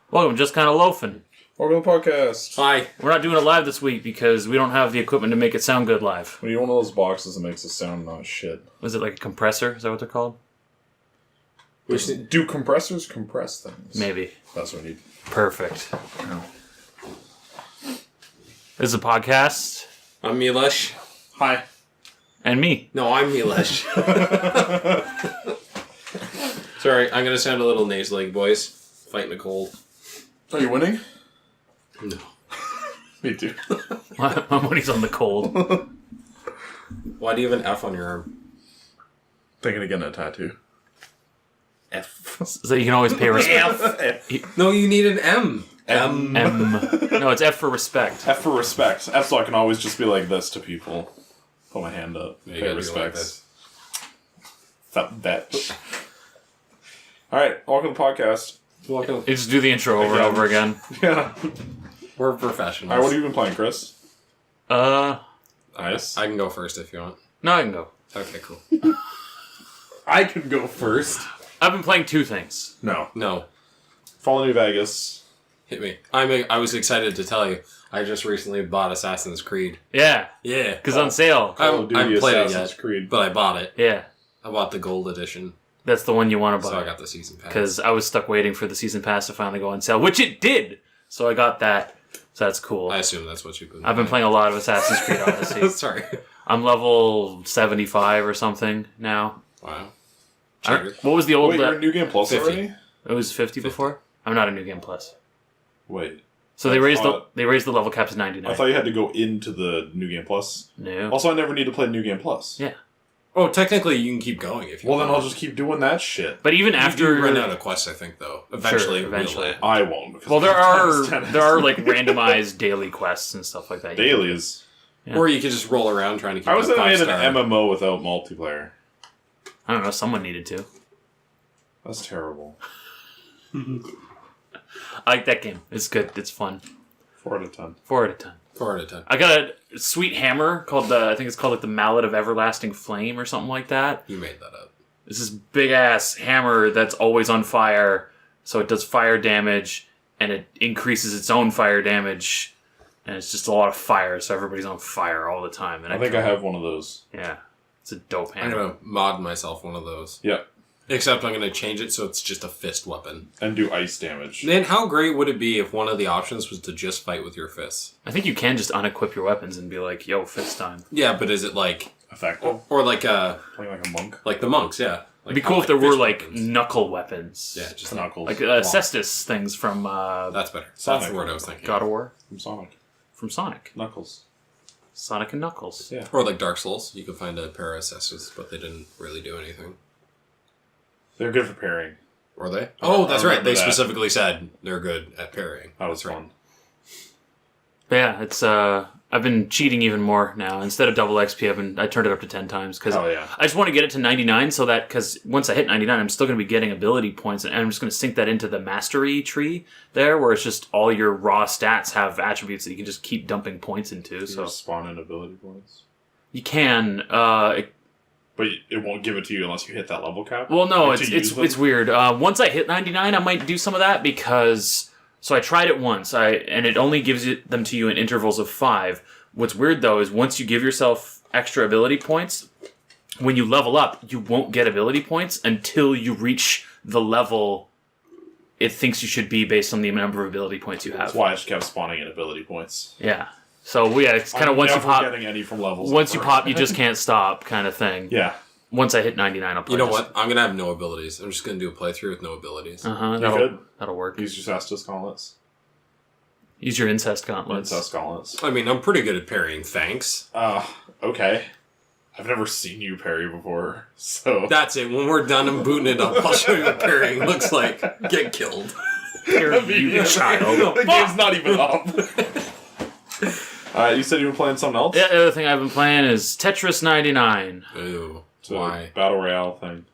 Welcome, just kind of loafing. Welcome to the podcast. Hi. We're not doing it live this week because we don't have the equipment to make it sound good live. We need one of those boxes that makes it sound not shit. Was it like a compressor? Is that what they're called? Do compressors compress things? Maybe. That's what we need. Perfect. This is a podcast. I'm Milesh. Hi. And me. No, I'm Milesh. Sorry, I'm going to sound a little nasally, boys. Fighting a cold. Are you winning? No. Me too. When he's on the cold. Why do you have an F on your arm? Thinking of getting a tattoo. F. So you can always pay respect. F. No, you need an M. M. No, it's F for respect. F for respect. F so I can always just be like this to people. Put my hand up. You Pay gotta respects. That bitch. Alright, welcome to the podcast. Welcome. You just do the intro over and over again. Yeah. We're professionals. Alright, what have you been playing, Chris? Nice. I can go first if you want. No, I can go. Okay, cool. I can go first. I've been playing two things. No. Fallout New Vegas. Hit me. I was excited to tell you. I just recently bought Assassin's Creed. Yeah, Yeah. because on sale. I haven't played it Assassin's yet, Creed. but I bought it. Yeah, I bought the gold edition, that's the one you want to so I buy. got the season pass. Because I was stuck waiting for the season pass to finally go on sale, which it did. So I got that. So that's cool. I assume that's what you've been I've been playing a lot of Assassin's Creed Odyssey. Sorry. I'm level 75 or something now. Wow. What was the old... Wait, you're in New Game Plus 50. already? It was 50 before? I'm not a New Game Plus. Wait. So they raised the level cap to 99. I thought you had to go into the New Game Plus. No. Also, I never need to play New Game Plus. Yeah. Oh, technically you can keep going if you Well, want. then I'll just keep doing that shit. But even after... You run out of quests, I think, though. Eventually. Sure, eventually. I won't. Because Well, there are tennis. like randomized daily quests and stuff like that. Dailies. Yeah. Or you could just roll around trying to keep I was that made 5-star. an MMO without multiplayer. I don't know, someone needed to. That's terrible. I like that game. It's good. It's fun. 4 out of 10. 4 out of 10. 4 out of 10. I got a sweet hammer called I think it's called like the Mallet of Everlasting Flame or something like that. You made that up. It's this big ass hammer that's always on fire, so it does fire damage and it increases its own fire damage, and it's just a lot of fire, so everybody's on fire all the time. And I think I have one of those. Yeah, it's a dope I'm hammer. going to mod myself one of those. Yeah. Except I'm going to change it so it's just a fist weapon. And do ice damage. Then how great would it be if one of the options was to just fight with your fists? I think you can just unequip your weapons and be like, "Yo, fist time." Yeah, but is it like... Effective. Or like Playing like a monk. like the monks, yeah. It'd be cool if there were fist like weapons. knuckle weapons. Yeah, just Knuckles. Like Cestus things from That's better. Sonic. That's the word I was thinking. God of War, From Sonic. from Sonic, Knuckles. Sonic and Knuckles. Yeah. Or like Dark Souls. You could find a pair of Cestus, but they didn't really do anything. They're good for parrying. Were they? Oh, that's I right. remember They that. specifically said they're good at parrying. That was That's fun. But yeah, it's I've been cheating even more now. Instead of double XP, I turned it up to 10 times because Oh, yeah. I just want to get it to 99 so that because once I hit 99, I'm still going to be getting ability points, and I'm just going to sync that into the mastery tree there, where it's just all your raw stats have attributes that you can just keep dumping points into. You So just spawn in ability points. you can. But it won't give it to you unless you hit that level cap? Well, no, Like, to use them? it's weird. Once I hit 99, I might do some of that because... So I tried it once, and it only gives them to you in intervals of 5. What's weird, though, is once you give yourself extra ability points, when you level up, you won't get ability points until you reach the level it thinks you should be based on the number of ability points you have. That's why I just kept spawning in ability points. Yeah. So, yeah, it's kind of once you never pop... getting any from levels. Once you pop, you just can't stop kind of thing. Yeah. Once I hit 99, I'll play You know this. what? I'm going to have no abilities. I'm just going to do a playthrough with no abilities. Uh-huh, could. that'll work. Use your Cestus gauntlets. Use your incest gauntlets. Incest gauntlets. I mean, I'm pretty good at parrying, thanks. Okay. I've never seen you parry before, so... That's it. When we're done, I'm booting it up. I'll show you what parrying looks like. Get killed. You child. The game's not even up. You said you were playing something else? Yeah, the other thing I've been playing is Tetris 99. Ew. It's a Why? Battle Royale thing.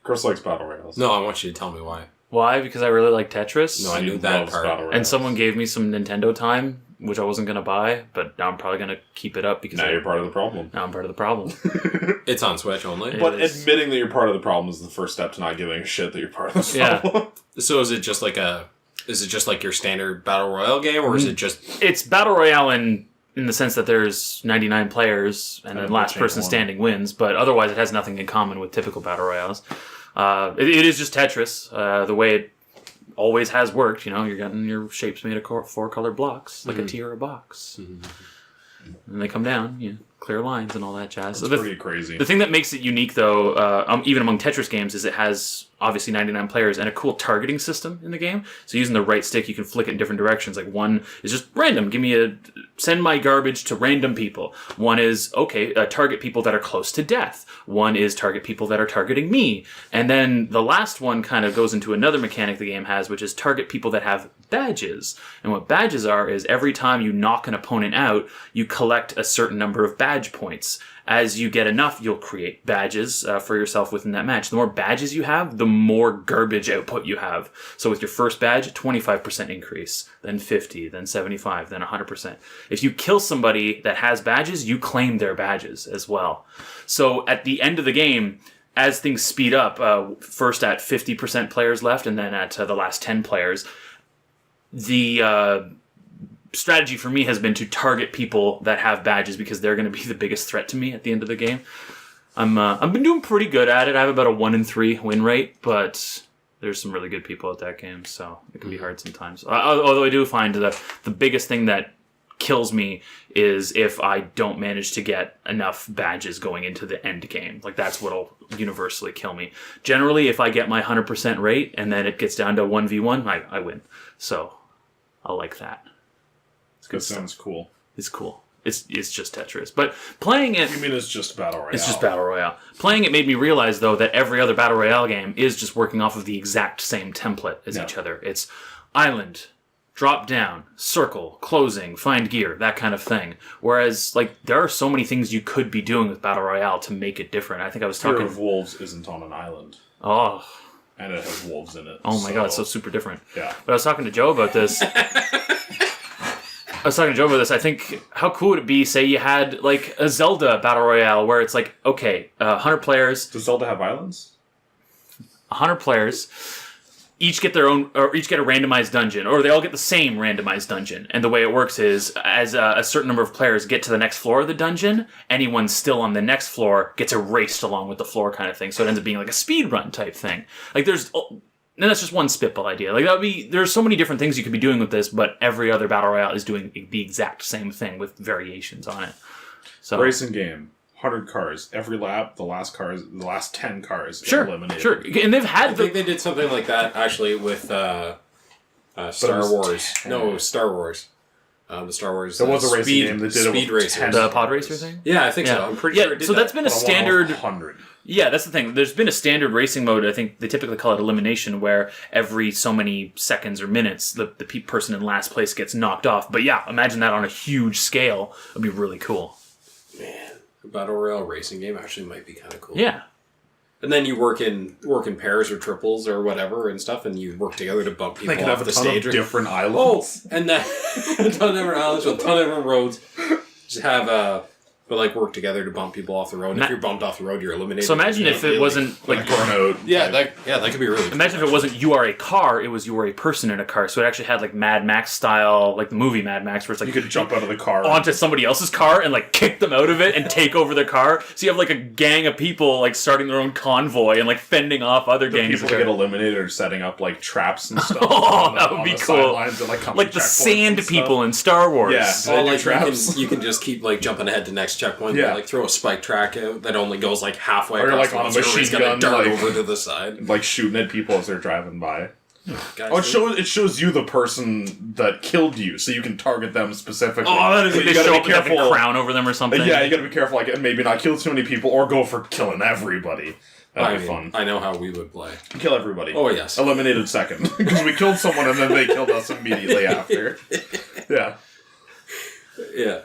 Chris likes Battle Royales. No, I want you to tell me why. Why? Because I really like Tetris. No, I He knew that loves part. Battle Royales. And someone gave me some Nintendo time, which I wasn't going to buy, but now I'm probably going to keep it up because Now you're part of the problem. now I'm part of the problem. It's on Switch only. Yeah. But It is. admitting that you're part of the problem is the first step to not giving a shit that you're part of the Yeah. problem. So is it just like a Is it just like your standard battle royale game, or is it just? It's battle royale in the sense that there's 99 players and then last person standing wins, but otherwise it has nothing in common with typical battle royales. It is just Tetris, the way it always has worked. You know, you're getting your shapes made of 4-color blocks, like a T or a box. And they come down, clear lines and all that jazz. It's pretty crazy. The thing that makes it unique, though, even among Tetris games, is it has obviously 99 players and a cool targeting system in the game. So using the right stick, you can flick it in different directions. Like one is just random. Send my garbage to random people. One is, target people that are close to death. One is target people that are targeting me. And then the last one kind of goes into another mechanic the game has, which is target people that have badges. And what badges are is every time you knock an opponent out, you collect a certain number of badge points. As you get enough, you'll create badges for yourself within that match. The more badges you have, the more garbage output you have. So with your first badge, 25% increase, then 50, then 75, then 100%. If you kill somebody that has badges, you claim their badges as well. So at the end of the game, as things speed up, first at 50% players left, and then at the last 10 players, the strategy for me has been to target people that have badges because they're going to be the biggest threat to me at the end of the game. I've been doing pretty good at it. I have about a 1-in-3 win rate, but there's some really good people at that game, so it can be hard sometimes. Although I do find that the biggest thing that kills me is if I don't manage to get enough badges going into the end game. Like, that's what'll universally kill me. Generally, if I get my 100% rate and then it gets down to 1v1, I win. So I like that. That sounds cool. It's cool. It's just Tetris. But playing it... You mean it's just Battle Royale? It's just Battle Royale. Playing it made me realize, though, that every other Battle Royale game is just working off of the exact same template as each other. It's island, drop down, circle, closing, find gear, that kind of thing. Whereas, there are so many things you could be doing with Battle Royale to make it different. I think I was talking... Fear of Wolves isn't on an island. Oh. And it has wolves in it. Oh my god, it's so super different. Yeah. But I was talking to Joe about this... I think, how cool would it be, say you had, a Zelda Battle Royale where it's 100 players. Does Zelda have islands? 100 players, each get their own, or each get a randomized dungeon, or they all get the same randomized dungeon. And the way it works is, as a certain number of players get to the next floor of the dungeon, anyone still on the next floor gets erased along with the floor kind of thing. So it ends up being a speed run type thing. And that's just one spitball idea. There's so many different things you could be doing with this, but every other Battle Royale is doing the exact same thing with variations on it. So racing game, 100 cars. Every lap, the last 10 cars eliminated. Sure. And they've had... I think they did something like that, actually, with Star Wars. No, Star Wars. The Star Wars. There was a racing game that did Speed Racer. The Pod Racer thing? Yeah, I think so. I'm pretty sure it did so that's been a standard... 100. Yeah, that's the thing. There's been a standard racing mode, I think they typically call it elimination, where every so many seconds or minutes, the person in last place gets knocked off. But yeah, imagine that on a huge scale. It would be really cool. Man, a Battle Royale racing game actually might be kind of cool. Yeah. And then you work in pairs or triples or whatever and stuff, and you work together to bump people off the stage. Of different islands. And then a ton of different islands with a ton of different roads. Just have work together to bump people off the road. And if you're bumped off the road, you're eliminated. So imagine if it wasn't burnout. Yeah, that could be really cool. Imagine if it wasn't you are a car, it was you are a person in a car. So it actually had Mad Max style, the movie Mad Max, where it's you could jump out of the car onto somebody else's car and kick them out of it and take over their car. So you have a gang of people starting their own convoy and fending off other gangs. People get eliminated or setting up traps and stuff. Oh, that would be cool. Like the sand people in Star Wars. Yeah, traps. You can just keep jumping ahead to next checkpoint. Yeah. And, throw a spike track out that only goes halfway or across on a machine gun, dart over to the side, shooting at people as they're driving by. Guys, it shows you the person that killed you, so you can target them specifically. Oh, that is you gotta show be careful. A crown over them or something. Yeah, you gotta be careful. And maybe not kill too many people, or go for killing everybody. That'd be fun. I know how we would play. Kill everybody. Oh yes. Eliminated second because we killed someone and then they killed us immediately after. Yeah. Yeah.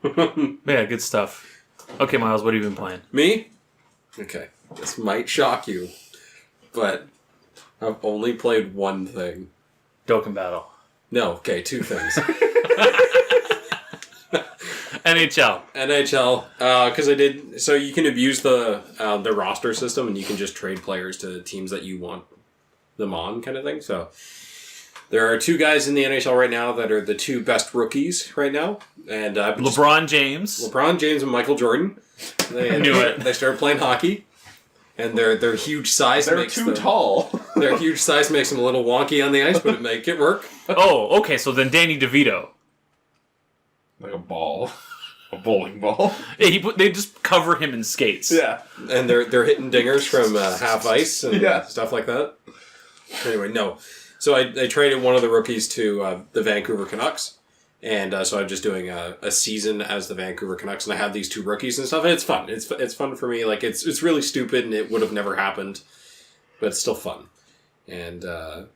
Yeah, good stuff. Okay, Miles, what have you been playing? Me? Okay. This might shock you, but I've only played one thing. Dokkan Battle. No, okay, two things. NHL. Because I did... So you can abuse the roster system, and you can just trade players to teams that you want them on, kind of thing. So There are 2 guys in the NHL right now that are the 2 best rookies right now. And LeBron James and Michael Jordan. They started playing hockey. And their huge size makes too tall. Their huge size makes them a little wonky on the ice, but it make it work. Oh, okay, so then Danny DeVito. Like a ball. A bowling ball. Yeah, they just cover him in skates. Yeah. And they're hitting dingers from half ice and stuff like that. Anyway, no. So I traded one of the rookies to the Vancouver Canucks. And so I'm just doing a season as the Vancouver Canucks, and I have these 2 rookies and stuff, and it's fun. It's fun for me. Like it's really stupid, and it would have never happened, but it's still fun. And and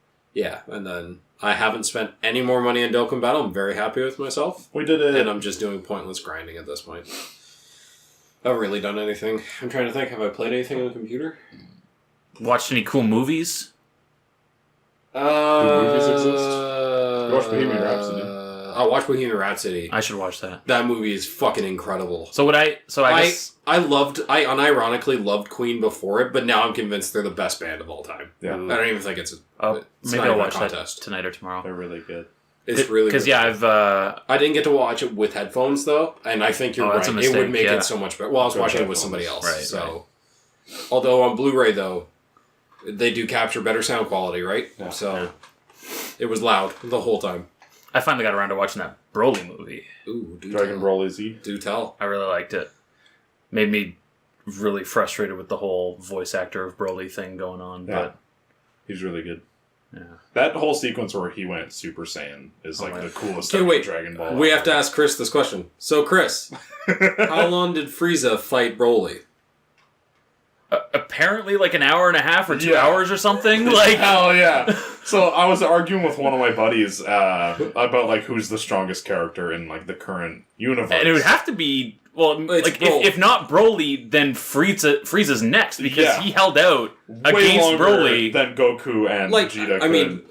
then I haven't spent any more money on Dokkan Battle. I'm very happy with myself. We did it, and I'm just doing pointless grinding at this point. I haven't really done anything. I'm trying to think. Have I played anything on the computer? Watched any cool movies? Do movies exist? You watched Bohemian Rhapsody. I watched Bohemian Rhapsody. I should watch that. That movie is fucking incredible. I unironically loved Queen before it, but now I'm convinced they're the best band of all time. Yeah. I don't even think it's maybe I'll watch that tonight or tomorrow. They're really good. It's really good. Because I didn't get to watch it with headphones though, and I think you're right. It would make it so much better. Well, I was watching it with somebody else, right? Although on Blu-ray though, they do capture better sound quality, right? Yeah. So it was loud the whole time. I finally got around to watching that Broly movie. Ooh, Dragon Ball Z. Do tell. I really liked it. Made me really frustrated with the whole voice actor of Broly thing going on, but he's really good. Yeah. That whole sequence where he went Super Saiyan is like the coolest thing in Dragon Ball. We have to ask Chris this question. So, Chris, how long did Frieza fight Broly? Apparently like an hour and a half or 2 hours or something. Like hell yeah. So I was arguing with one of my buddies about like who's the strongest character in like the current universe. And it would have to be if not Broly, then Frieza's next because he held out against Broly than Goku and Vegeta could.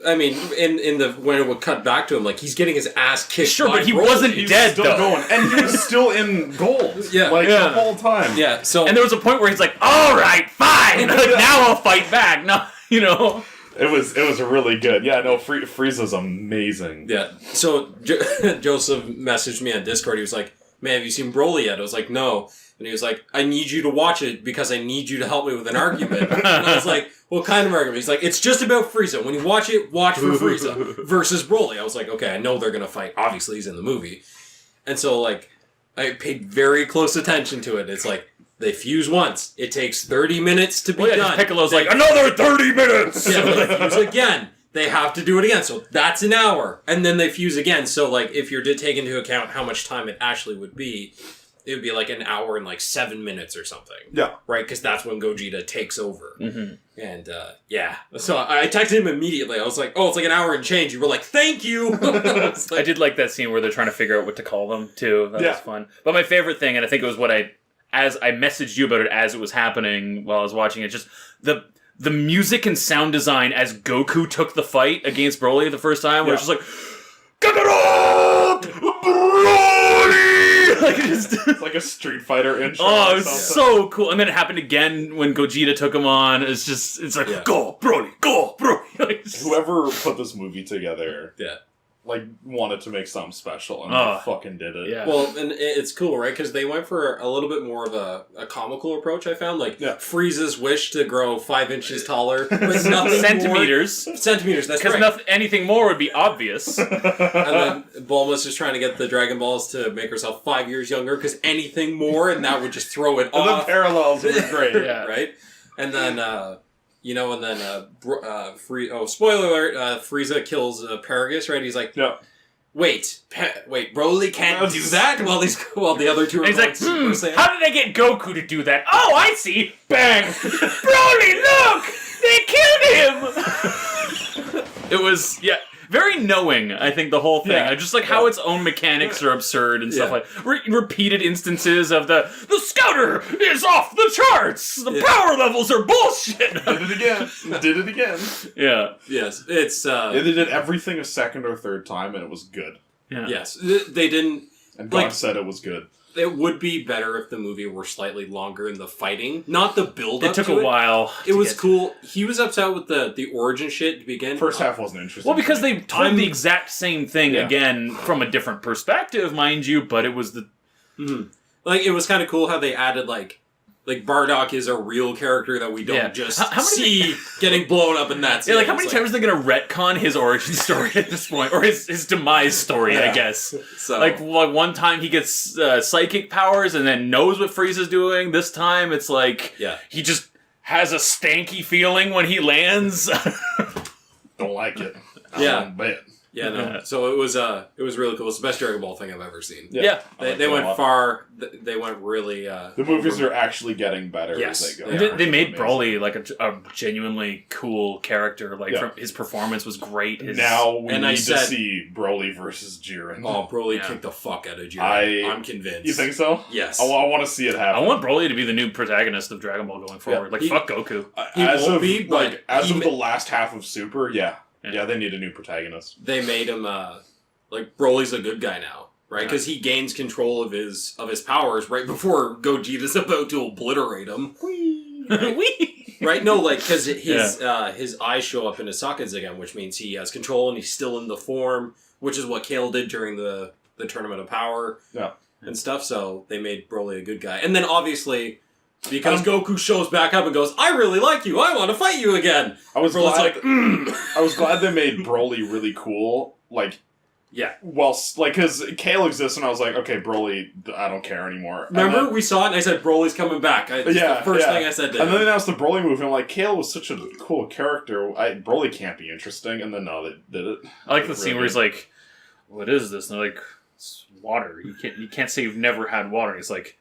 I mean, in the when it would cut back to him, like he's getting his ass kicked. Sure, but he Broly. wasn't dead still though. going, and he was still in gold. The whole time. Yeah. So and there was a point where he's like, "All right, fine, now I'll fight back." No, It was really good. Yeah, no, Frieza's amazing. Yeah. So Joseph messaged me on Discord. He was like, "Man, have you seen Broly yet?" I was like, "No." And he was like, "I need you to watch it because I need you to help me with an argument." And I was like, "What kind of argument?" He's like, "It's just about Frieza. When you watch it, watch for Frieza versus Broly." I was like, "Okay, I know they're gonna fight. Obviously, he's in the movie." And so, like, I paid very close attention to it. It's like, they fuse once. It takes 30 minutes to be done. Piccolo's like, another 30 minutes! Yeah, they fuse again. They have to do it again. So that's an hour. And then they fuse again. So, like, if you're to take into account how much time it actually would be, it would be like an hour and like 7 minutes or something. Yeah. Right? Because that's when Gogeta takes over. Mm-hmm. And, yeah. So I texted him immediately. I was like, "Oh, it's like an hour and change." You were like, "Thank you!" I did like that scene where they're trying to figure out what to call them, too. That was fun. But my favorite thing, and I think it was as I messaged you about it as it was happening while I was watching it, just the music and sound design as Goku took the fight against Broly the first time, where it's just like, Kakarot! Broly! Like, it's like a Street Fighter intro. Oh, it's so cool. And then it happened again when Gogeta took him on. It's like, go, Broly, go, Broly. Whoever put this movie together, like, wanted to make something special, and they fucking did it. Yeah. Well, and it's cool, right? Because they went for a little bit more of a comical approach, I found. Like, Frieza's wish to grow 5 inches taller, but nothing Centimeters. More. Centimeters, that's right. Because anything more would be obvious. And then Bulma's just trying to get the Dragon Balls to make herself 5 years younger, because anything more, and that would just throw it off. The parallels were great. Right? And then... spoiler alert, Frieza kills Paragus, right? He's like, wait, Broly can't do that? While the other two are he's like, Saiyan. How did I get Goku to do that? Oh, I see! Bang! Broly, look! They killed him! It was, very knowing, I think, the whole thing. I just like how its own mechanics are absurd and stuff like repeated instances of the scouter is off the charts! The power levels are bullshit! Did it again. Yeah. Yes, it's... they did everything a second or third time, and it was good. Yeah. Yes, they didn't... And God said it was good. It would be better if the movie were slightly longer in the fighting, not the build up. It took a while. It was cool. He was upset with the origin shit to begin. First half wasn't interesting. Well, because they told the exact same thing again from a different perspective, mind you, but it was the... Like, it was kind of cool how they added, like Bardock is a real character that we don't just see getting blown up, and that's like, how many times are they going to retcon his origin story at this point? Or his demise story, I guess. So, like, one time he gets psychic powers and then knows what Frieza's doing. This time, it's like, he just has a stanky feeling when he lands. Don't like it. But yeah, no. So it was really cool. It's the best Dragon Ball thing I've ever seen. Yeah. They went far. They went really... the movies are actually getting better as they go. They made Broly like a genuinely cool character. Like his performance was great. Now we need to see Broly versus Jiren. Oh, Broly kicked the fuck out of Jiren. I'm convinced. You think so? Yes. I want to see it happen. I want Broly to be the new protagonist of Dragon Ball going forward. Like, fuck Goku. As of the last half of Super, they need a new protagonist. They made him like Broly's a good guy now, right? Because he gains control of his powers right before Gogeta's about to obliterate him. Right? No, like because his eyes show up in his sockets again, which means he has control and he's still in the form, which is what Kale did during the Tournament of Power and stuff. So they made Broly a good guy, and then obviously. Because Goku shows back up and goes, I really like you. I want to fight you again. I was glad they made Broly really cool. Like, because Kale exists, and I was like, okay, Broly, I don't care anymore. Remember, we saw it, and I said, Broly's coming back. The first thing I said to him. And then they announced the Broly movie, and I'm like, Kale was such a cool character. Broly can't be interesting. And then, no, they did it. I like the scene where he's like, what is this? And they're like, it's water. You can't say you've never had water. He's like,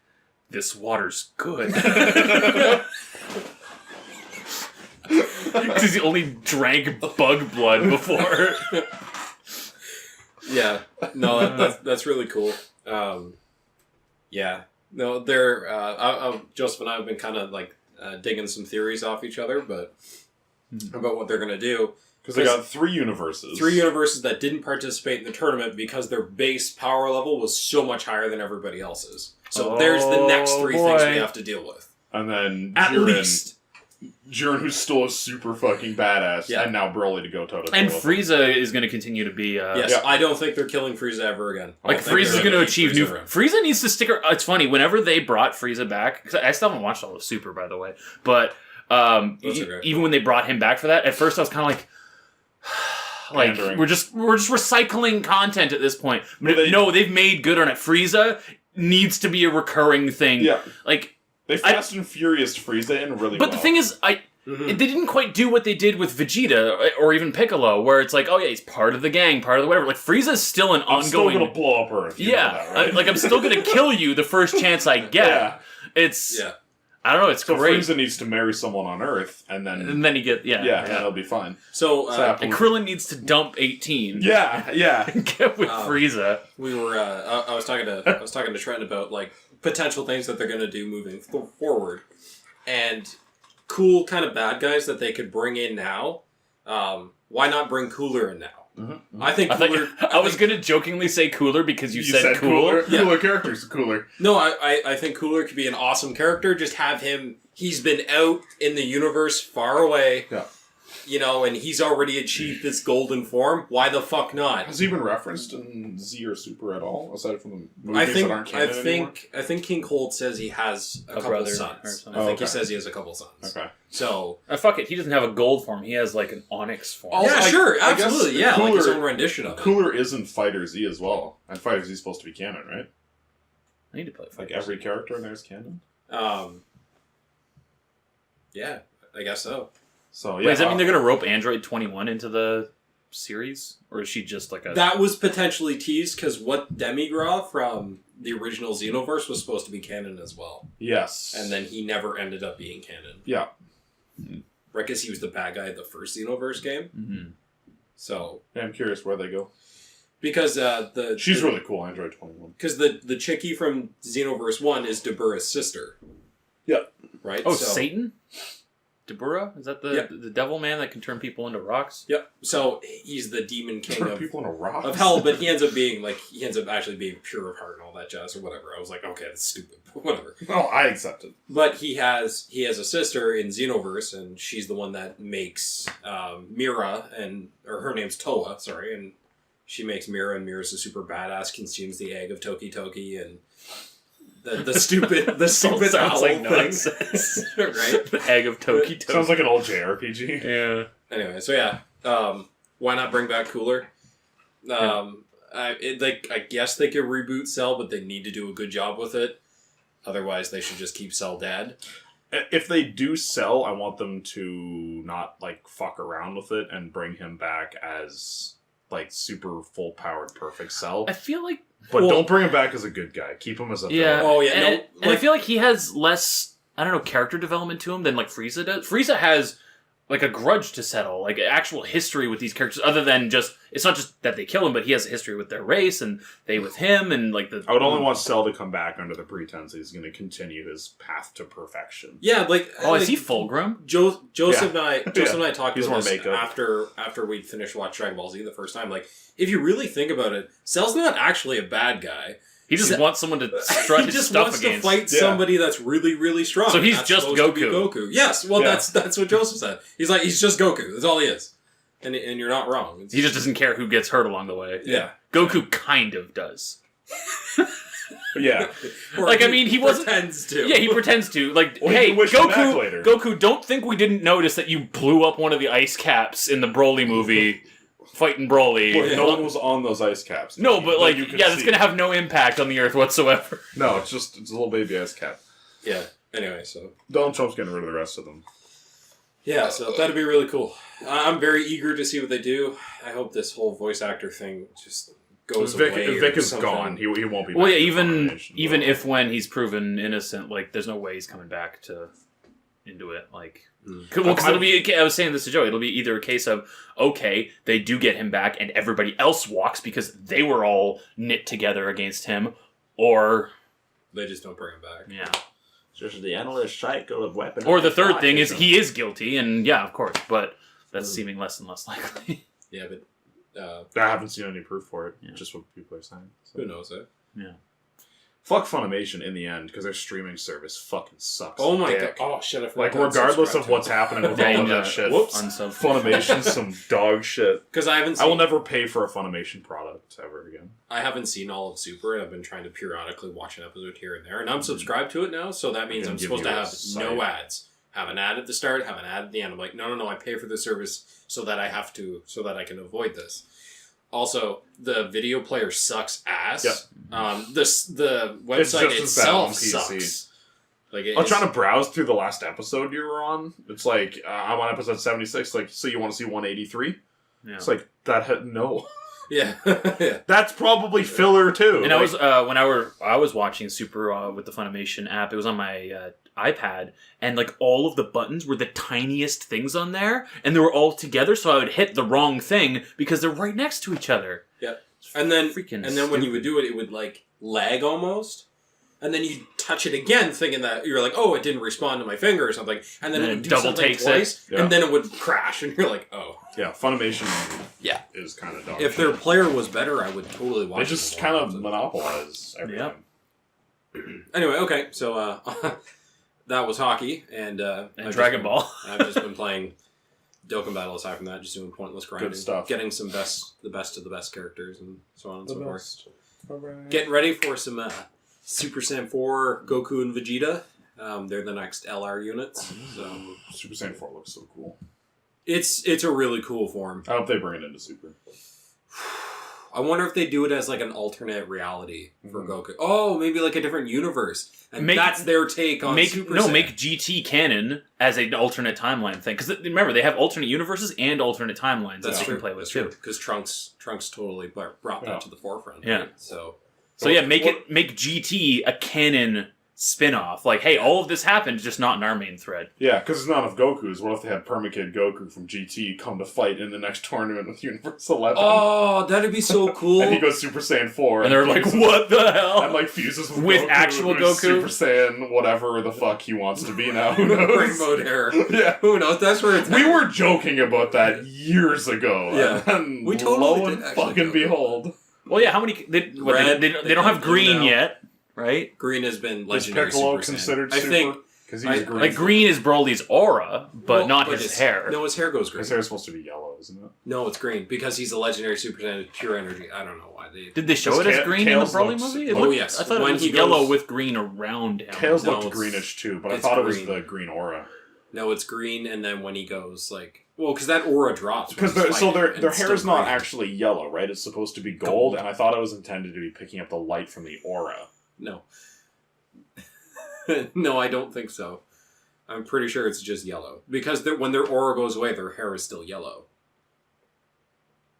this water's good. Because he only drank bug blood before. That's really cool. Joseph and I have been kind of like digging some theories off each other, but about what they're going to do. Because they got 3 universes. 3 universes that didn't participate in the tournament because their base power level was so much higher than everybody else's. So there's the next 3 things we have to deal with. And then Jiren, who's still a super fucking badass, and now Broly to go toe-to-toe. And Frieza is going to continue to be... I don't think they're killing Frieza ever again. Like, Frieza's going to achieve new... Frieza needs to stick... It's funny, whenever they brought Frieza back... Cause I still haven't watched all of Super, by the way. But even when they brought him back for that, at first I was kind of like... Like, we're just recycling content at this point. But they've made good on it. Frieza needs to be a recurring thing. Yeah. Like, they Fast and Furious Frieza in really well. But the thing is, they didn't quite do what they did with Vegeta or even Piccolo, where it's like, oh yeah, he's part of the gang, part of the whatever. Like, Frieza's still an ongoing... I'm still gonna blow up Earth. You know that, right? Like, I'm still gonna kill you the first chance I get. It's... I don't know, it's great. Frieza needs to marry someone on Earth, and then you get, and it'll be fine. So, and Krillin needs to dump 18. Get with Frieza. We were, I was talking to Trent about, like, potential things that they're going to do moving forward. And cool kind of bad guys that they could bring in now. Why not bring Cooler in now? Mm-hmm. I think Cooler... I was going to jokingly say Cooler because you said cool. Cooler characters, Cooler. No, I think Cooler could be an awesome character. Just have him... He's been out in the universe far away. Yeah. You know, and he's already achieved this golden form. Why the fuck not? Has he been referenced in Z or Super at all, aside from the movies that aren't canon anymore? I think King Cold says he has a couple sons. I think he says he has a couple sons. Okay. So... fuck it, he doesn't have a gold form. He has, like, an onyx form. Oh, yeah, sure, absolutely. Yeah, Cooler, like his own rendition of it. Cooler is in Fighter Z as well. And Fighter Z is supposed to be canon, right? I need to play Fighter Z. Every character in there is canon? Yeah, I guess so. So, Wait, does that mean they're going to rope Android 21 into the series? Or is she just like a... That was potentially teased, because what Demigra from the original Xenoverse was supposed to be canon as well. Yes. And then he never ended up being canon. Yeah. Right, because he was the bad guy in the first Xenoverse game. Mm-hmm. So... Yeah, I'm curious where they go. Because She's really cool, Android 21. Because the chickie from Xenoverse 1 is Dabura's sister. Yeah. Right? Oh, so, Satan? Dabura? Is that the devil man that can turn people into rocks? Yep. So he's the demon king Turn people into rocks? of hell, but he ends up actually being pure of heart and all that jazz or whatever. I was like, okay, that's stupid, but whatever. No, I accept it. But he has a sister in Xenoverse, and she's the one that makes Mira, or her name's Toa, sorry, and she makes Mira, and Mira's a super badass, consumes the egg of Toki Toki, and the stupid sounds owl like thing. nonsense. Right? The egg of Toki Toki. Sounds like an old JRPG. Yeah. Anyway, so why not bring back Cooler? I guess they could reboot Cell, but they need to do a good job with it. Otherwise, they should just keep Cell dead. If they do Cell, I want them to not, like, fuck around with it and bring him back as, like, super full-powered perfect Cell. I feel like... But don't bring him back as a good guy. Keep him as a Yeah. villain. Oh, yeah. And I feel like he has less, I don't know, character development to him than, like, Frieza does. Frieza has, like, a grudge to settle. Like, actual history with these characters, other than just... It's not just that they kill him, but he has a history with their race, and they with him, and, like, the... I would only want Cell to come back under the pretense he's going to continue his path to perfection. Yeah, like... Oh, is he full-grown? Joseph and I talked He's about more this makeup. after we finished watching Dragon Ball Z the first time. Like, if you really think about it, Cell's not actually a bad guy. He just wants someone to strut he his just stuff wants against. to fight somebody that's really, really strong. So he's That's just supposed to be Goku. Goku. Yes, well, Yeah. that's what Joseph said. He's like, he's just Goku. That's all he is. And you're not wrong. He just doesn't care who gets hurt along the way. Yeah. Goku kind of does. Yeah. Or Like, I mean, he wasn't... pretends to. Yeah, he pretends to. Like, Well, he hey, can wish him back later. Goku, don't think we didn't notice that you blew up one of the ice caps in the Broly movie, fighting Broly. Well, no one was on those ice caps. No, but, like, you could yeah, that's see. gonna have no impact on the Earth whatsoever. No, it's a little baby ice cap. Yeah. Anyway, so... Donald Trump's getting rid of the rest of them. Yeah, so that'd be really cool. I'm very eager to see what they do. I hope this whole voice actor thing just goes away. Vic or is something. gone. He won't be back. Well, yeah, for Funimation, even but- if when he's proven innocent, like, there's no way he's coming back into it. Like, because it'll be. I was saying this to Joey. It'll be either a case of, okay, they do get him back, and everybody else walks because they were all knit together against him, or They just don't bring him back. yeah. Just the endless cycle of weapons. Or the third thing is he is guilty, and yeah, of course, but that's seeming less and less likely. Yeah, but I haven't seen any proof for it. Yeah. Just what people are saying. So. who knows, eh? Yeah. Fuck Funimation in the end, because their streaming service fucking sucks. Oh my dick. god. Oh shit, I forgot. Like, to regardless unsubscribe of to what's it. happening with Yeah, all of yeah. that shit, Whoops. Funimation's some dog shit. Because I haven't I will seen, never pay for a Funimation product ever again. I haven't seen all of Super, and I've been trying to periodically watch an episode here and there, and I'm subscribed to it now, so that means They I'm give supposed to you a have no site. ads. Have an ad at the start, have an ad at the end. I'm like, no, I pay for the service so that I can avoid this. Also, the video player sucks ass. Yep. The website just as bad on itself PC. sucks. Like, I was trying to browse through the last episode you were on. It's like, I'm on episode 76. Like, so you want to see 183? Yeah. It's like, no. Yeah. Yeah. That's probably filler, too. And like, I was when I was watching Super with the Funimation app. It was on my iPad, and like all of the buttons were the tiniest things on there, and they were all together. So I would hit the wrong thing because they're right next to each other. Yeah. And then Freaking when you would do it, it would like lag almost. And then you touch it again, thinking that you're like, oh, it didn't respond to my finger or something. And then it would do double something takes twice, it. Yeah. and then it would crash, and you're like, oh. Yeah, Funimation Yeah. is kind of dog If shit. their player was better, I would totally watch They it. just more kind of often. monopolize everything. Yep. Anyway, okay, so that was hockey, and I've Dragon just been- Ball. I've just been playing Dokkan Battle aside from that, just doing pointless grinding. Good stuff. Getting the best of the best characters, and so on and The so forth. best. Alright. Getting ready for some Super Saiyan 4 Goku and Vegeta. They're the next LR units. So Super Saiyan 4 looks so cool. it's a really cool form. I hope they bring it into Super. I wonder if they do it as like an alternate reality for Mhm. Goku. Oh, maybe like a different universe. And Make- that's their take on Super Saiyan. make GT canon as an alternate timeline thing. Because remember, they have alternate universes and alternate timelines That's that true. you can play with That's too. true. Because Trunks totally brought Yeah. that to the forefront. Yeah. Right? So So yeah, make GT a canon spin-off. Like, hey, all of this happened, just not in our main thread. Yeah, because it's not of Goku's. What if they had Permakid Goku from GT come to fight in the next tournament with Universe 11? Oh, that'd be so cool. And he goes Super Saiyan 4. And they're like, what the hell? And, like, fuses with Goku, actual who's Goku? Super Saiyan, whatever the fuck he wants to be now. Who knows? Rainbow hair. Yeah. Who knows? That's where it's We were joking about that years ago. Yeah. And We totally lo did and actually fucking joke. behold. Well, yeah, how many... They don't have green now. yet, right? Green has been Is legendary Piccolo Super Saiyan. considered I super? think... Because he's green. Like, green is Broly's aura, but not his hair. No, his hair goes green. His hair's supposed to be yellow, isn't it? No, it's green because he's a legendary Super Saiyan of pure energy. I don't know why they... Did they show it as green in the Broly movie? Yes. I thought When it was he yellow goes- with green around him. Tails No, looked it's- greenish too, but I it's thought it was green. the green aura. No, it's green, and then when he goes, like... Well, because that aura drops. Because their hair is not actually yellow, right? It's supposed to be gold, and I thought it was intended to be picking up the light from the aura. No. No, I don't think so. I'm pretty sure it's just yellow. Because when their aura goes away, their hair is still yellow.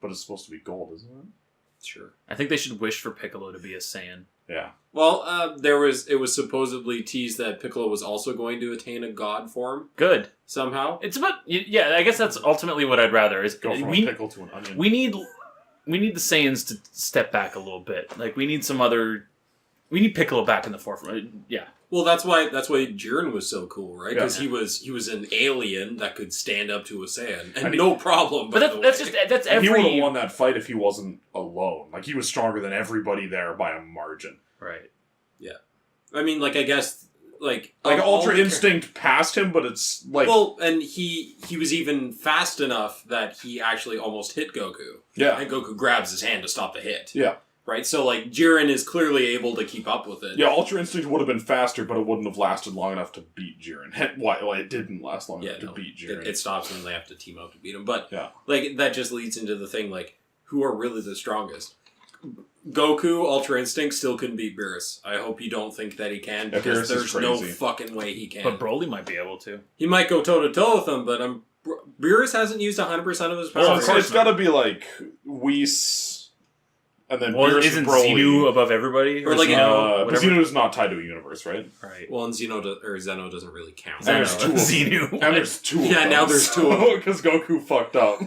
But it's supposed to be gold, isn't it? Sure. I think they should wish for Piccolo to be a Saiyan. Yeah. Well, it was supposedly teased that Piccolo was also going to attain a god form Good. somehow. It's about... Yeah, I guess that's ultimately what I'd rather. Is Go from a pickle to an onion. We need the Saiyans to step back a little bit. Like, we need some other... We need Piccolo back in the forefront. Yeah. Well, that's why Jiren was so cool, right? Because Yeah. he was an alien that could stand up to a Saiyan, and no problem. But that's And he would every... have won that fight if he wasn't alone. Like, he was stronger than everybody there by a margin. Right. Yeah. I mean, like, I guess, like Ultra Instinct passed him, but it's like... Well, and he was even fast enough that he actually almost hit Goku. Yeah. And Goku grabs his hand to stop the hit. Yeah. Right? So, like, Jiren is clearly able to keep up with it. Yeah, Ultra Instinct would have been faster, but it wouldn't have lasted long enough to beat Jiren. Well, it didn't last long enough to beat Jiren. It stops and they have to team up to beat him. But, yeah. like, that just leads into the thing, like, who are really the strongest? Goku, Ultra Instinct, still couldn't beat Beerus. I hope you don't think that he can, because there's no fucking way he can. But Broly might be able to. He might go toe-to-toe with him, but Beerus hasn't used 100% of his power. So it's got to be, like, Whis... And then Well, Beerus isn't Broly. Xenu above everybody? Or like Xenu's not tied to a universe, right? Right. Well, and Zeno doesn't really count. And there's two of them. Xenu. And there's two of them. Yeah, now there's two of them. Because Goku fucked up.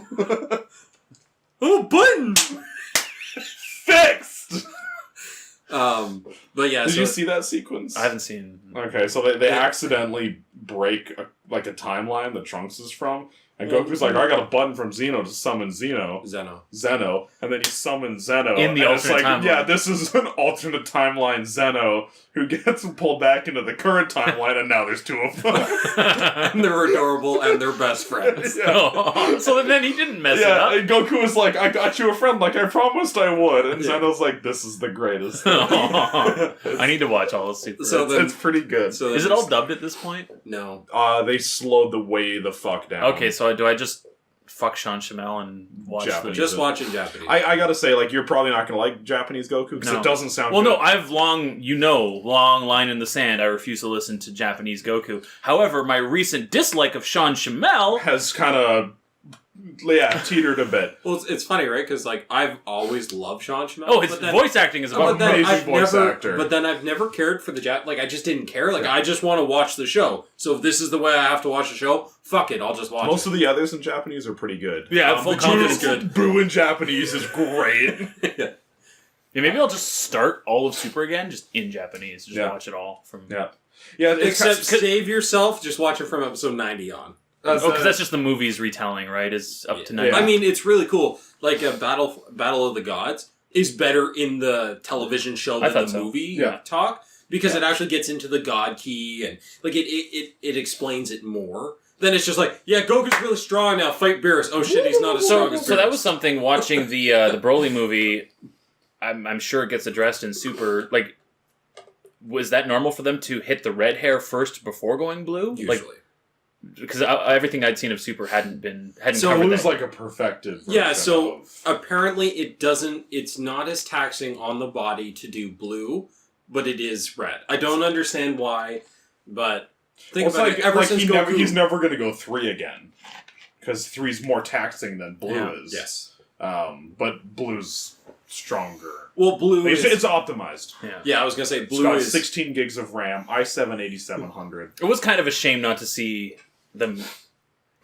Oh, button! Fixed! But yeah, Did you see that sequence? I haven't seen... Okay, so they accidentally break a timeline that Trunks is from, and Goku's like, I got a button from Zeno to summon Zeno, and then he summons Zeno. In the and alternate timeline. Yeah, this is an alternate timeline Zeno, who gets pulled back into the current timeline, and now there's two of them. And they're adorable, and they're best friends. Yeah. So then he didn't mess it up. And Goku was like, I got you a friend like I promised I would, and Zeno's like, this is the greatest thing. I need to watch all this Super. So it's pretty good. So is it all dubbed at this point? No. They slowed the way the fuck down. Okay, so do I just fuck Sean Shamel and watch Japanese. Just watch in Japanese. I gotta say, like, you're probably not gonna like Japanese Goku, because it doesn't sound good. No, I've long line in the sand, I refuse to listen to Japanese Goku. However, my recent dislike of Sean Shamel has kind of, teetered a bit. Well, it's funny, right? Because, like, I've always loved Sean Shamel. Oh, his voice acting is amazing voice actor. But then I've never cared for the like, I just didn't care. Like, I just want to watch the show. So if this is the way I have to watch the show, fuck it, I'll just watch Most it. of the others in Japanese are pretty good. Yeah, full confidence good. Boo in Japanese is great. Yeah, maybe I'll just start all of Super again, just in Japanese. Just watch it all from... Yeah, except save yourself, just watch it from episode 90 on. Because that's just the movie's retelling, right? Is up to 90. I mean, it's really cool. Like, a Battle of the Gods is better in the television show than the movie talk, because it actually gets into the God Key, and, like, it explains it more. Then it's just like, yeah, Goku's really strong now, fight Beerus. Oh shit, he's not as strong as Beerus. So that was something, watching the Broly movie, I'm sure it gets addressed in Super, like, was that normal for them to hit the red hair first before going blue? Usually. Like, because everything I'd seen of Super hadn't so covered it was that. like a perfected version. Yeah, so apparently it's not as taxing on the body to do blue, but it is red. I don't understand why, but think about it. Ever since he's never going to go 3 again, because 3's more taxing than blue is. Yes. But blue's stronger. Well, blue it's optimized. Yeah, I was gonna say It's blue got is 16 gigs of RAM, i7 8700. It was kind of a shame not to see them.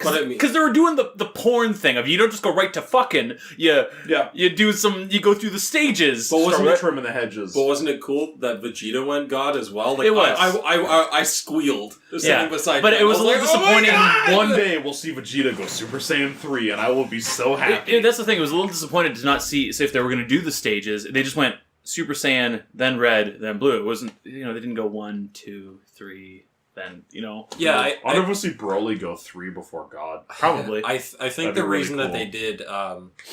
But Because they were doing the porn thing of you don't just go right to fucking, you go through the stages. But wasn't it trimming the hedges? But wasn't it cool that Vegeta went God as well? Like, it was. I squealed sitting beside but him. it was a little disappointing. One day we'll see Vegeta go Super Saiyan 3 and I will be so happy. That's the thing. It was a little disappointed to not see if they were going to do the stages. They just went Super Saiyan, then Red, then Blue. It wasn't, they didn't go 1, 2, 3... Then yeah, I wonder if we'll see Broly go 3 before God. Probably. I think the reason that they did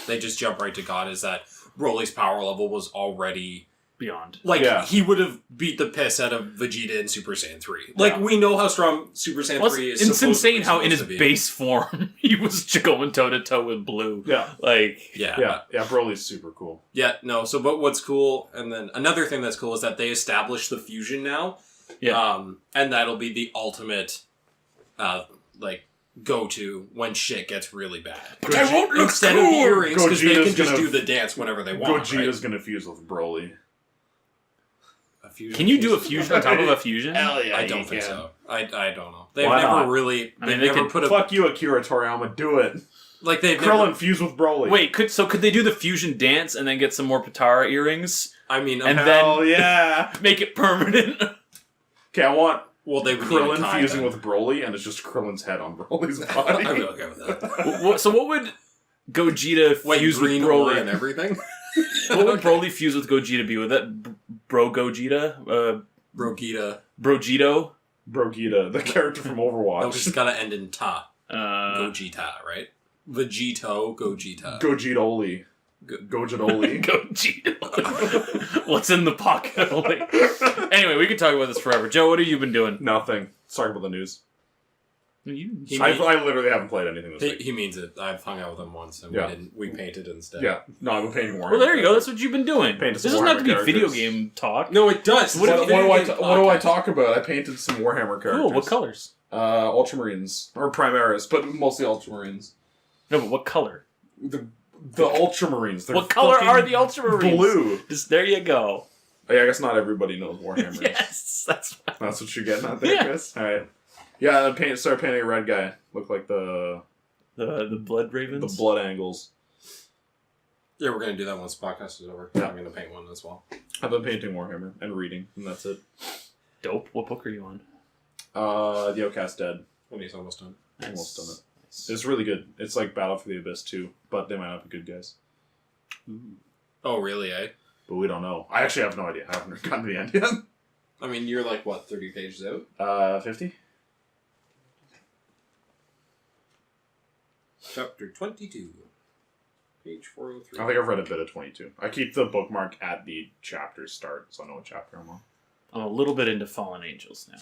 they just jumped right to God is that Broly's power level was already beyond. Like he would have beat the piss out of Vegeta in Super Saiyan 3. Like we know how strong Super Saiyan 3 is. It's insane how in his base form he was going toe to toe with Blue. Yeah, Broly's super cool. Yeah, no. So, but what's cool, and then another thing that's cool is that they established the fusion now. Yeah. And that'll be the ultimate, go-to when shit gets really bad. But I won't look Instead of the earrings, because they can just do the dance whenever they want. Gogeta's gonna fuse with Broly. A fusion? Can you do a fusion on top of a fusion? Hell yeah, I don't think so. I don't know. They've never really... They've never put a... Fuck you, Akira Toriyama, do it. Like they've Krillin fuse with Broly. Wait, could they do the fusion dance and then get some more Patara earrings? I mean, and then make it permanent. Okay, I want they Krillin fusing with Broly, and it's just Krillin's head on Broly's body. I'd be okay with that. So what would Gogeta fuse with Broly and everything? What would Broly fuse with Gogeta be? Would that Bro Gogeta? Brogeta. Brogito? Brogeta, the character from Overwatch. No, it's gotta end in ta. Gogeta, right? Vegito, Gogeta. Gogeta-oli. Gogeta-oli. Gogeta. What's in the pocket only? Anyway, we could talk about this forever. Joe, what have you been doing? Nothing. Let's talk about the news. I literally haven't played anything this week. He means it. I've hung out with him once, and we painted instead. Yeah. No, I've been painting Warhammer. Well, there you go. That's what you've been doing. This doesn't have to be video game talk. No, it does. What do I talk about? I painted some Warhammer characters. Cool. What colors? Ultramarines. Or Primaris, but mostly Ultramarines. No, but what color? The Ultramarines. What color are the Ultramarines? Blue. There you go. Yeah, I guess not everybody knows Warhammer. Yes, that's what you're getting at there, Chris? Alright. Yeah, I started painting a red guy. Looked like the Blood Ravens? The Blood Angles. Yeah, we're going to do that once the podcast is over. Yeah. I'm going to paint one as well. I've been painting Warhammer and reading, and that's it. Dope. What book are you on? The Outcast Dead. And he's almost done. Nice. Almost done it. Nice. It's really good. It's like Battle for the Abyss too, but they might not be good guys. Ooh. Oh, really, eh? But we don't know. I actually have no idea. I haven't gotten to the end yet. I mean, you're like, 30 pages out? 50? Chapter 22. Page 403. I think I've read a bit of 22. I keep the bookmark at the chapter start, so I know what chapter I'm on. I'm a little bit into Fallen Angels now.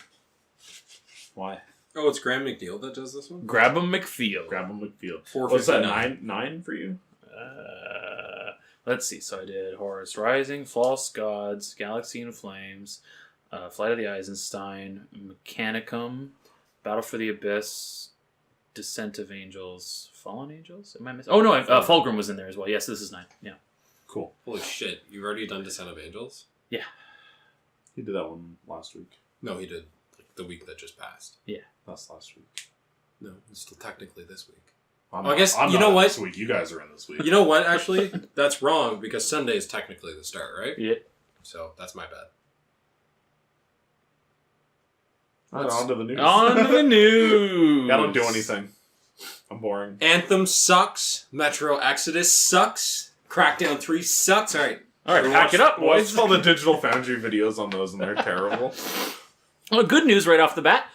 Why? Oh, it's Graham McNeil that does this one? Grab 'em McField. Grab 'em McField. What's that, 9 for you? Let's see. So I did Horus Rising, False Gods, Galaxy in Flames, Flight of the Eisenstein, Mechanicum, Battle for the Abyss, Descent of Angels, Fallen Angels? Am I missing? Oh, no, Fulgrim was in there as well. Yes, this is 9. Yeah. Cool. Holy shit. You've already done Descent of Angels? Yeah. He did that one last week. No, he did the week that just passed. Yeah. That's last week. No, it's still technically this week. I guess, you know what? This week. You guys are in this week. You know what, actually? That's wrong, because Sunday is technically the start, right? Yeah. So, that's my bad. On to the news. On to the news. I don't do anything. I'm boring. Anthem sucks. Metro Exodus sucks. Crackdown 3 sucks. Alright, pack it up, boys. Watch all the Digital Foundry videos on those, and they're terrible. Well, good news right off the bat.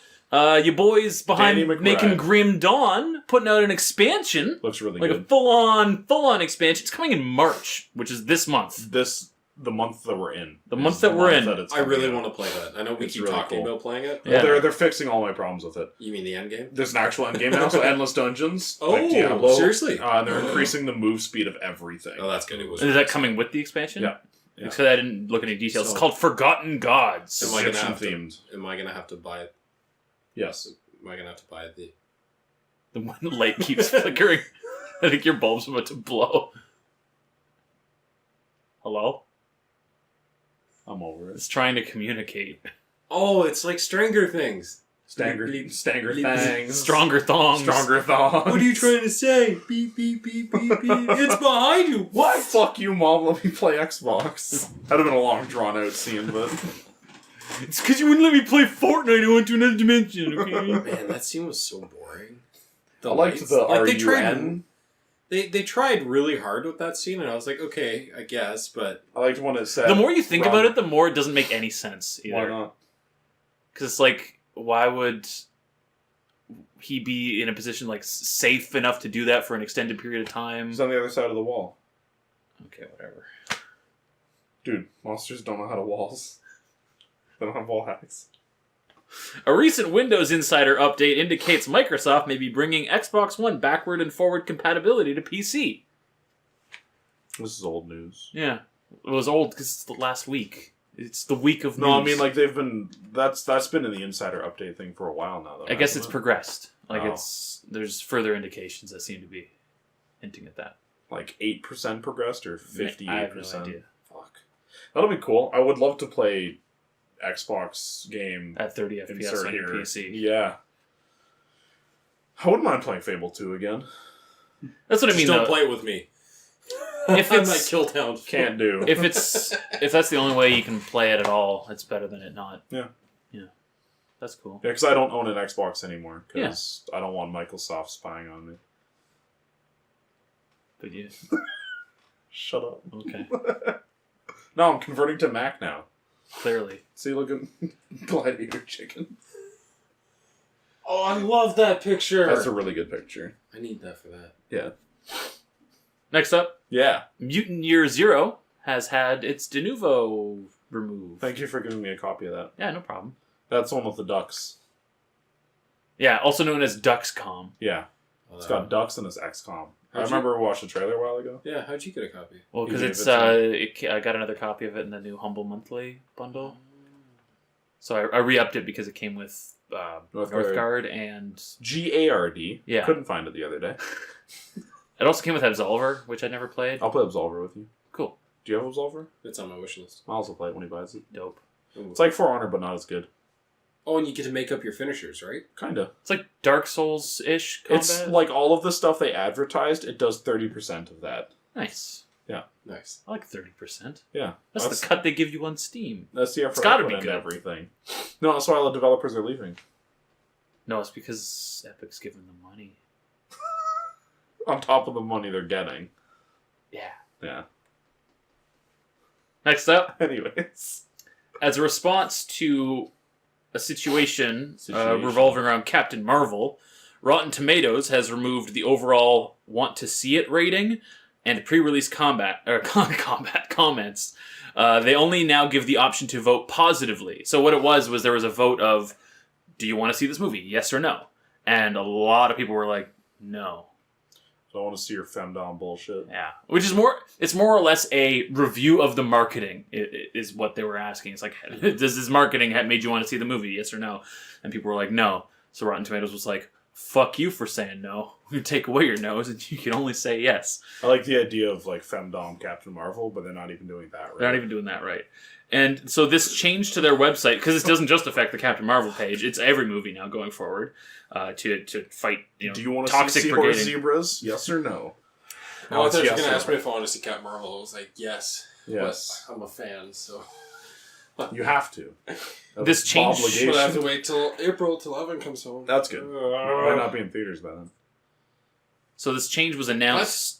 You boys behind making Grim Dawn putting out an expansion. Looks really good. Like a full-on expansion. It's coming in March, which is this month. The month that we're in. The month that we're in. I really want to play that. I know we keep talking about playing it. Yeah. Well, they're fixing all my problems with it. You mean the end game? There's an actual end game now, so endless dungeons. Oh, like Diablo. Seriously? They're increasing the move speed of everything. Oh, that's good. Is that coming with the expansion? Yeah. Because I didn't look at any details. It's called Forgotten Gods. Am I going to have to buy it? Yes. Am I going to have to buy it? The one light keeps flickering. I think your bulb's about to blow. Hello? I'm over it. It's trying to communicate. Oh, it's like Stranger Things. Stanger Thangs. Stronger thongs. Stronger thongs. What are you trying to say? Beep, beep, beep, beep, beep. It's behind you. What? Fuck you, Mom. Let me play Xbox. That'd have been a long, drawn-out scene, but... It's because you wouldn't let me play Fortnite. I went to another dimension, okay? Man, that scene was so boring. I liked the RUN. They tried really hard with that scene, and I was like, okay, I guess, but... I liked when it said... The more you think about it, the more it doesn't make any sense either. Why not? Because it's like, why would he be in a position like safe enough to do that for an extended period of time? He's on the other side of the wall. Okay, whatever. Dude, monsters don't know how to walls. They don't have wall hacks. A recent Windows Insider update indicates Microsoft may be bringing Xbox One backward and forward compatibility to PC. This is old news. Yeah. It was old because it's the last week. It's the week of news. No, I mean, like, they've been... That's been in the Insider update thing for a while now, though. I guess it's progressed. Like, Oh. there's further indications that seem to be hinting at that. Like 8% progressed or 58%? I have no idea. Fuck. That'll be cool. I would love to play Xbox game At 30 FPS insert on your here. PC. Yeah. I wouldn't mind playing Fable 2 again. That's what I Just mean, don't though. play it with me. If I'm it's- like Killtown. Can't do. If that's the only way you can play it at all, it's better than it not. Yeah. Yeah. That's cool. Yeah, because I don't own an Xbox anymore. Because I don't want Microsoft spying on me. But yeah. Shut up. Okay. No, I'm converting to Mac now. Clearly. See, look at Gladiator Chicken. Oh, I love that picture. That's a really good picture. I need that for that. Yeah. Next up, Yeah. Mutant Year Zero has had its Denuvo removed. Thank you for giving me a copy of that. Yeah, no problem. That's the one with the ducks. Yeah, also known as DuxCom. Yeah. It's got ducks and it's XCOM. I How'd you- remember we watched the trailer a while ago. Yeah, how'd you get a copy? Well, because You it's gave I got another copy of it in the new Humble Monthly bundle. So I re-upped it because it came with Northgard and... GARD. Yeah. Couldn't find it the other day. It also came with Absolver, which I never played. I'll play Absolver with you. Cool. Do you have Absolver? It's on my wish list. I'll also play it when he buys it. Dope. It's like For Honor, but not as good. Oh, and you get to make up your finishers, right? Kinda. It's like Dark Souls-ish combat. It's like all of the stuff they advertised, it does 30% of that. Nice. Nice. I like 30%. Yeah. That's the cut they give you on Steam. That's the effort gotta I put be into good. everything. No, that's why all the developers are leaving. No, it's because Epic's giving them money. On top of the money they're getting. Yeah. Yeah. Next up, Anyways. as a response to a situation. Revolving around Captain Marvel, Rotten Tomatoes has removed the overall want to see it rating and pre-release combat comments. They only now give the option to vote positively. So what it was there was a vote of, do you want to see this movie? Yes or no? And a lot of people were like, no. I don't want to see your femdom bullshit. Yeah. Which is it's more or less a review of the marketing is what they were asking. It's like, does this marketing have made you want to see the movie? Yes or no? And people were like, no. So Rotten Tomatoes was like, fuck you for saying no. You take away your no's and you can only say yes. I like the idea of like femdom Captain Marvel, but they're not even doing that right. They're not even doing that right. And so this changed to their website, because this doesn't just affect the Captain Marvel page. It's every movie now going forward to fight Do you want to toxic see brigading. zebras? Yes or no? Oh, I thought you were yes going to or ask me if I wanted to see Captain Marvel. I was like, yes. Yes. But I'm a fan, so... You have to. This change- But I have to wait till April till Evan comes home. That's good. Might not be in theaters by then. So this change was announced.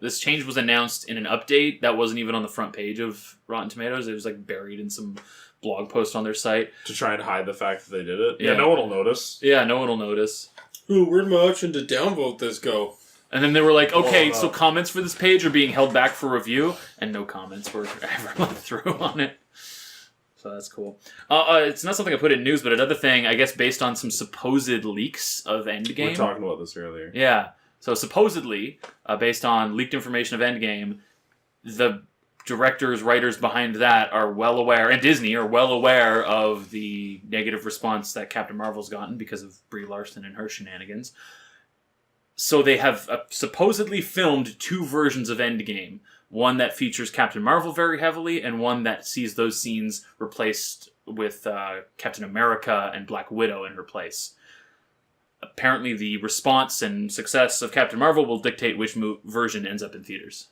This change was announced in an update that wasn't even on the front page of Rotten Tomatoes. It was like buried in some blog post on their site. To try and hide the fact that they did it. Yeah. Yeah, no one will notice. Yeah, no one will notice. Ooh, where'd my option to downvote this go? And then they were like, okay, Oh, no. so comments for this page are being held back for review, and no comments were ever let through on it. So that's cool. It's not something I put in news, but another thing, I guess, based on some supposed leaks of Endgame. We were talking about this earlier. Yeah. So supposedly, based on leaked information of Endgame, the directors, writers behind that are well aware, and Disney are well aware of the negative response that Captain Marvel's gotten because of Brie Larson and her shenanigans. So they have supposedly filmed 2 versions of Endgame. One that features Captain Marvel very heavily, and one that sees those scenes replaced with Captain America and Black Widow in her place. Apparently the response and success of Captain Marvel will dictate which version ends up in theaters.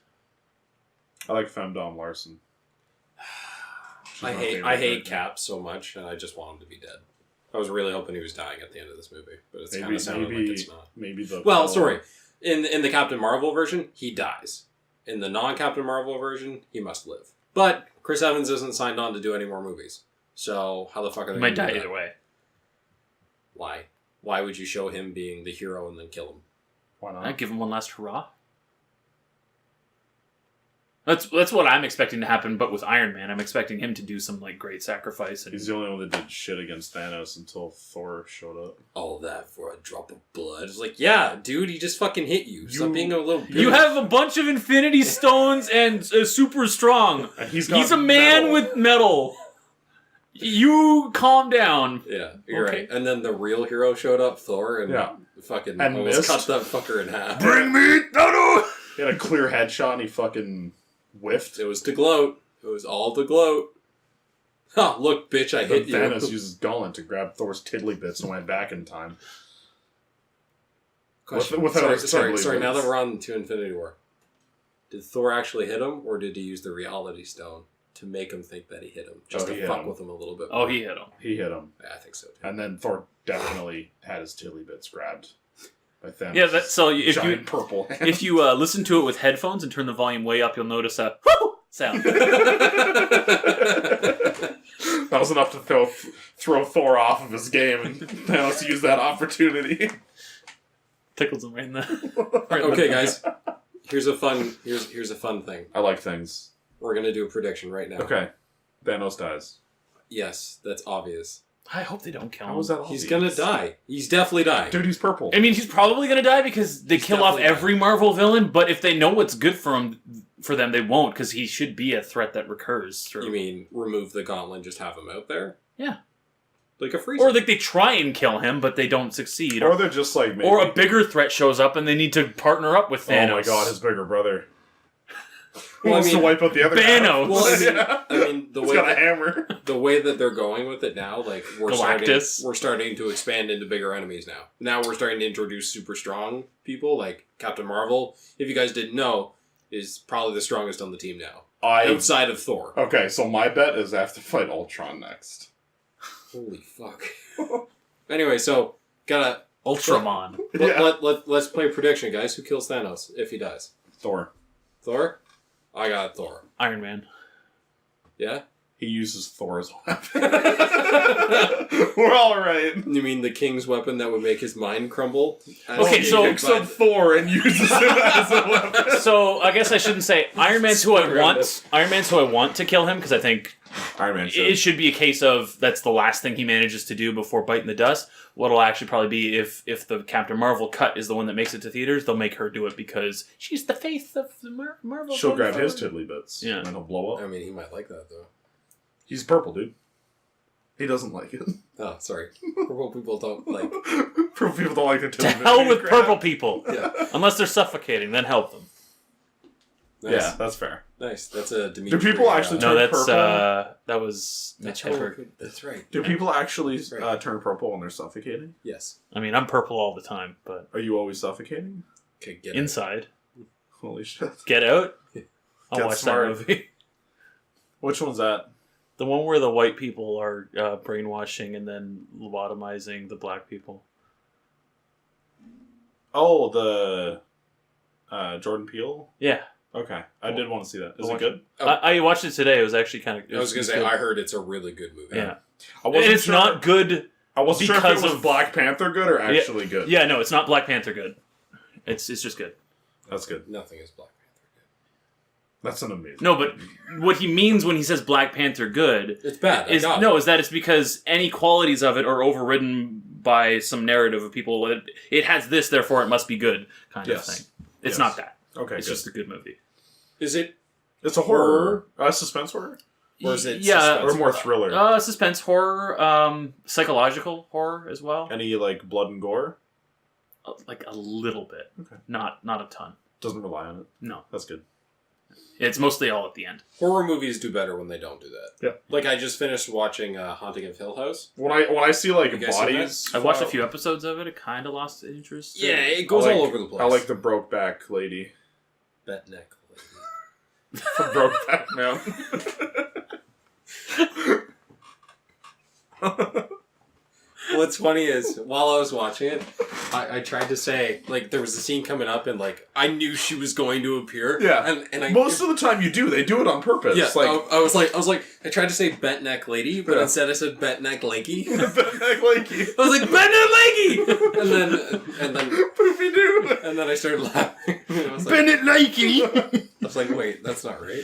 I like Femdom Larson. I hate Cap so much, and I just want him to be dead. I was really hoping he was dying at the end of this movie, but it's kind of sounding like it's not. Maybe the sorry. In the Captain Marvel version, he dies. In the non-Captain Marvel version, he must live. But Chris Evans isn't signed on to do any more movies. So how the fuck are they He going to might do die that? either way. Why? Why would you show him being the hero and then kill him? Why not? I'd give him one last hurrah. That's what I'm expecting to happen, but with Iron Man, I'm expecting him to do some like great sacrifice. And He's the only one that did shit against Thanos until Thor showed up. All that for a drop of blood. It's like, yeah, dude, he just fucking hit you. Stop being a little bitch. You have a bunch of Infinity Stones and super strong. And he's a man with metal. You calm down. Yeah, you're right. And then the real hero showed up, Thor, and fucking and almost missed. cut that fucker in half. Bring me Thanos! He had a clear headshot and he fucking whiffed. It was to gloat. It was all to gloat. Ha, look, bitch, I hit you. Thanos uses Gauntlet to grab Thor's tiddly bits and went back in time. Question. Sorry, now that we're on to Infinity War. Did Thor actually hit him, or did he use the reality stone to make him think that he hit him? Just to fuck with him a little bit more? Oh, he hit him. He hit him. Yeah, I think so, too. And then Thor definitely had his tiddly bits grabbed by Thanos. Yeah, so purple hand. if you listen to it with headphones and turn the volume way up, you'll notice a whoo sound. That was enough to throw Thor off of his game, and Thanos used that opportunity. Tickles him right in the. Okay, guys. Here's a fun thing. I like things. We're gonna do a prediction right now. Okay, Thanos dies. Yes, that's obvious. I hope they don't kill him. How was that obvious? He's gonna die. He's definitely dying. Dude, he's purple. I mean, he's probably gonna die because they kill off every Marvel villain. But if they know what's good for them, they won't, because he should be a threat that recurs through. You mean remove the gauntlet and just have him out there? Yeah. Like a freezer. Or like they try and kill him, but they don't succeed. Or they're just like... Or a bigger threat shows up and they need to partner up with Thanos. Oh my god, his bigger brother. Who Well, wants to wipe out the other Thanos. guy? Well, I mean, He's got a hammer. The way that they're going with it now, like we're Galactus. starting to expand into bigger enemies now. Now we're starting to introduce super strong people, like Captain Marvel. If you guys didn't know, is probably the strongest on the team now, outside of Thor. Okay, so my bet is I have to fight Ultron next. Holy fuck. Anyway, so gotta Ultramon. Let's play a prediction, guys. Who kills Thanos if he dies? Thor. Thor? I got Thor. Iron Man. Yeah? He uses Thor as a weapon. We're all right. You mean the king's weapon that would make his mind crumble? Okay, He picks up Thor and uses him as a weapon. So I guess I shouldn't say Iron Man's who I want. Iron Man's who I want to kill him, because I think Iron Man it should be a case of that's the last thing he manages to do before biting the dust. What'll actually probably be if the Captain Marvel cut is the one that makes it to theaters, they'll make her do it because she's the face of the Marvel. She'll grab his tiddly bits. Yeah. And he'll blow up. I mean, he might like that, though. He's purple, dude. He doesn't like it. Oh, sorry. Purple people don't like... Purple people don't like the To tiddly hell bits. with purple people. Yeah. Unless they're suffocating, then help them. Nice. Yeah, that's fair. Nice. That's a Dimitri. Do people actually No, turn that's purple? that was Mitch Hedberg. That's right. Do people actually right. turn purple when they're suffocating? Yes. I mean, I'm purple all the time, but Are you always suffocating? Okay, get it. inside, Holy shit. Get Out. I'll Get watch smart. that movie. Which one's that? The one where the white people are brainwashing and then lobotomizing the black people. Oh, the Jordan Peele? Yeah. Okay. I did want to see that. Is it watch good? I watched it today. It was actually kind of... I was going to say, I heard it's a really good movie. Yeah. I And wasn't it's sure, not good... I wasn't sure if it because was of- Black Panther good or actually good. Yeah, no, it's not Black Panther good. It's just good. That's good. Nothing is Black Panther That's an amazing No, but what he means when he says Black Panther good... good. It's bad. is that it's because any qualities of it are overridden by some narrative of people. It has this, therefore it must be good kind of thing. It's not that. Okay, It's good. just a good movie. Is it? It's a horror. Suspense horror? Or is it Yeah, Or more thriller? Suspense horror, psychological horror as well. Any, like, blood and gore? Like a little bit. Okay. Not a ton. Doesn't rely on it. No. That's good. It's mostly all at the end. Horror movies do better when they don't do that. Yeah. Like, I just finished watching Haunting of Hill House. When I see, like, You guys seen bodies... I watched a few episodes of it. It kind of lost interest. Yeah, it goes all over the place. I like the Brokeback lady. Bet neck lady. From Brokeback Mountain. What's funny is, while I was watching it, I tried to say, like, there was a scene coming up and, like, I knew she was going to appear. Yeah. And I... Most of the time you do. They do it on purpose. Yeah, Like, I was like, I tried to say bent neck lady, but instead I said bent neck lanky. Bent neck lanky. I was like, bent neck lanky! And then... Poopy doo. And then I started laughing. I was like, Bennett Lakey! I was like, wait, that's not right.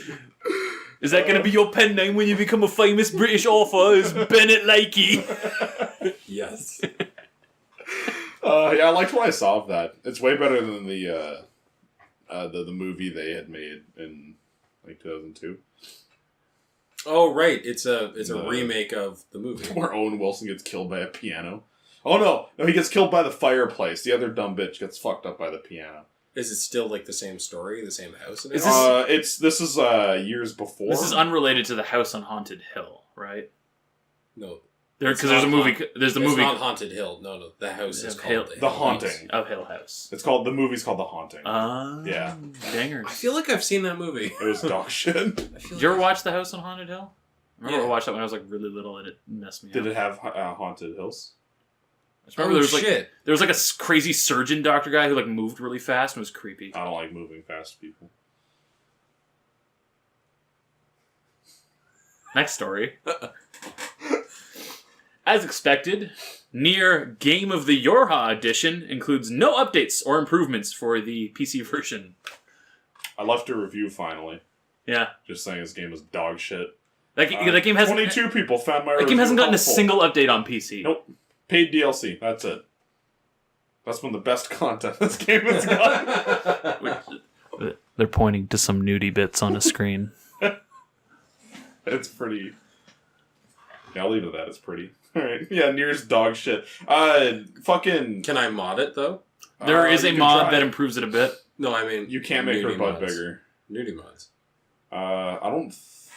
Is that going to be your pen name when you become a famous British author? Is Bennett Lakey? Yes. Yeah, I liked what I saw of that. It's way better than the movie they had made in like 2002. Oh right, it's a remake of the movie where Owen Wilson gets killed by a piano. Oh no, he gets killed by the fireplace. The other dumb bitch gets fucked up by the piano. Is it still like the same story, the same house? And This is years before. This is unrelated to the House on Haunted Hill, right? No. Because there's a movie. There's the movie. It's not Haunted Hill. No. The house is called The Haunting of Hill House. The movie's called The Haunting. Yeah. Dangers. I feel like I've seen that movie. It was dog shit. Did you ever watch The House on Haunted Hill? I remember I watched that when I was like really little and it messed me up. Did it have Haunted Hills? I just remember there was like a crazy surgeon doctor guy who like moved really fast and was creepy. I don't like moving fast people. Next story. As expected, Nier Game of the Yorha edition includes no updates or improvements for the PC version. I left a review finally. Yeah. Just saying this game is dog shit. That game has 22 people found my review. That game hasn't gotten helpful. a single update on PC. Nope. Paid DLC. That's it. That's one of the best content this game has got. They're pointing to some nudie bits on a screen. It's pretty. Yeah, I'll leave it at that. It's pretty. Alright. Yeah, Nier's dog shit. Fucking. Can I mod it, though? There is a mod that improves it a bit. No, I mean... You can't make her butt bigger. Nudie mods. I don't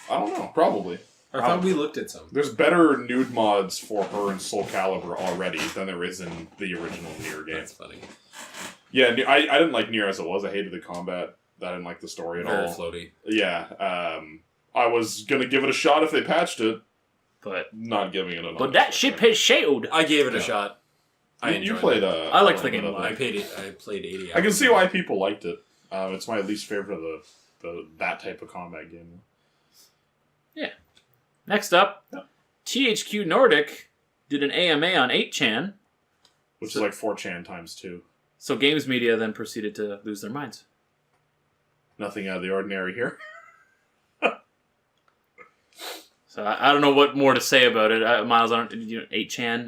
know. Probably. I thought we looked at some. There's better nude mods for her in Soul Calibur already than there is in the original Nier game. That's funny. Yeah, I didn't like Nier as it was. I hated the combat. I didn't like the story at all. Very floaty. Yeah. I was going to give it a shot if they patched it. But not giving it another. But that ship has sailed. I gave it a shot. You played I liked the game a lot. I played 80 hours. I can see why people liked it. It's my least favorite of that type of combat game. Yeah. Next up, THQNordic did an AMA on 8chan. Which is like 4chan times 2. So Games Media then proceeded to lose their minds. Nothing out of the ordinary here. So I don't know what more to say about it. Miles, 8chan,